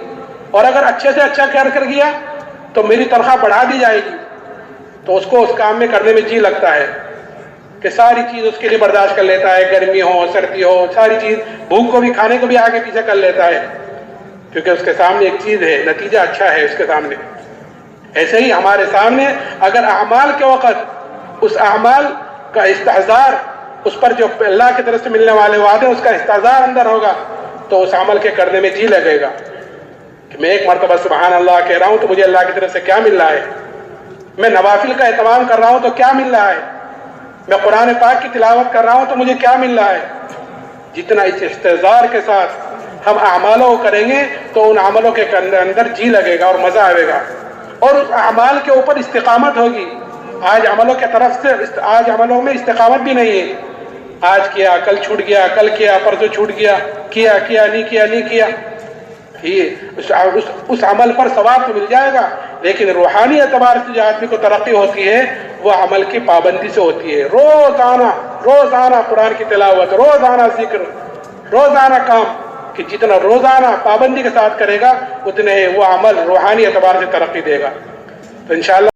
اور اگر اچھے سے اچھا کر گیا تو میری تنخواہ بڑھا دی جائے گی، تو اس کو اس کام میں کرنے میں جی لگتا ہے کہ ساری چیز اس کے لیے برداشت کر لیتا ہے، گرمی ہو سردی ہو، ساری چیز، بھوک کو بھی کھانے کو بھی آگے پیچھے کر لیتا ہے، کیونکہ اس کے سامنے ایک چیز ہے، نتیجہ اچھا ہے اس کے سامنے۔ ایسے ہی ہمارے سامنے اگر اعمال کے وقت اس اعمال کا استحضار، اس پر جو اللہ کی طرف سے ملنے والے وعدے اس کا استحضار اندر ہوگا تو اس عمل کے کرنے میں جی لگے گا کہ میں ایک مرتبہ سبحان اللہ کہہ رہا ہوں تو مجھے اللہ کی طرف سے کیا مل رہا ہے، میں نوافل کا اہتمام کر رہا ہوں تو کیا مل رہا ہے، میں قرآن پاک کی تلاوت کر رہا ہوں تو مجھے کیا مل رہا ہے۔ جتنا اس استحضار کے ساتھ ہم اعمالوں کو کریں گے تو ان عملوں کے اندر جی لگے گا اور مزہ آئے گا، اور اس اعمال کے اوپر استقامت ہوگی۔ آج عملوں کے طرف سے، آج عملوں میں استقامت بھی نہیں ہے، آج کیا، کل چھوٹ گیا، کل کیا، پرسوں چھوٹ گیا، کیا نہیں کیا، اس عمل پر ثواب تو مل جائے گا، لیکن روحانی اعتبار سے جو آدمی کو ترقی ہوتی ہے وہ عمل کی پابندی سے ہوتی ہے۔ روزانہ قرآن کی تلاوت، روزانہ ذکر، روزانہ کام، کہ جتنا روزانہ پابندی کے ساتھ کرے گا اتنے وہ عمل روحانی اعتبار سے ترقی دے گا۔ تو انشاءاللہ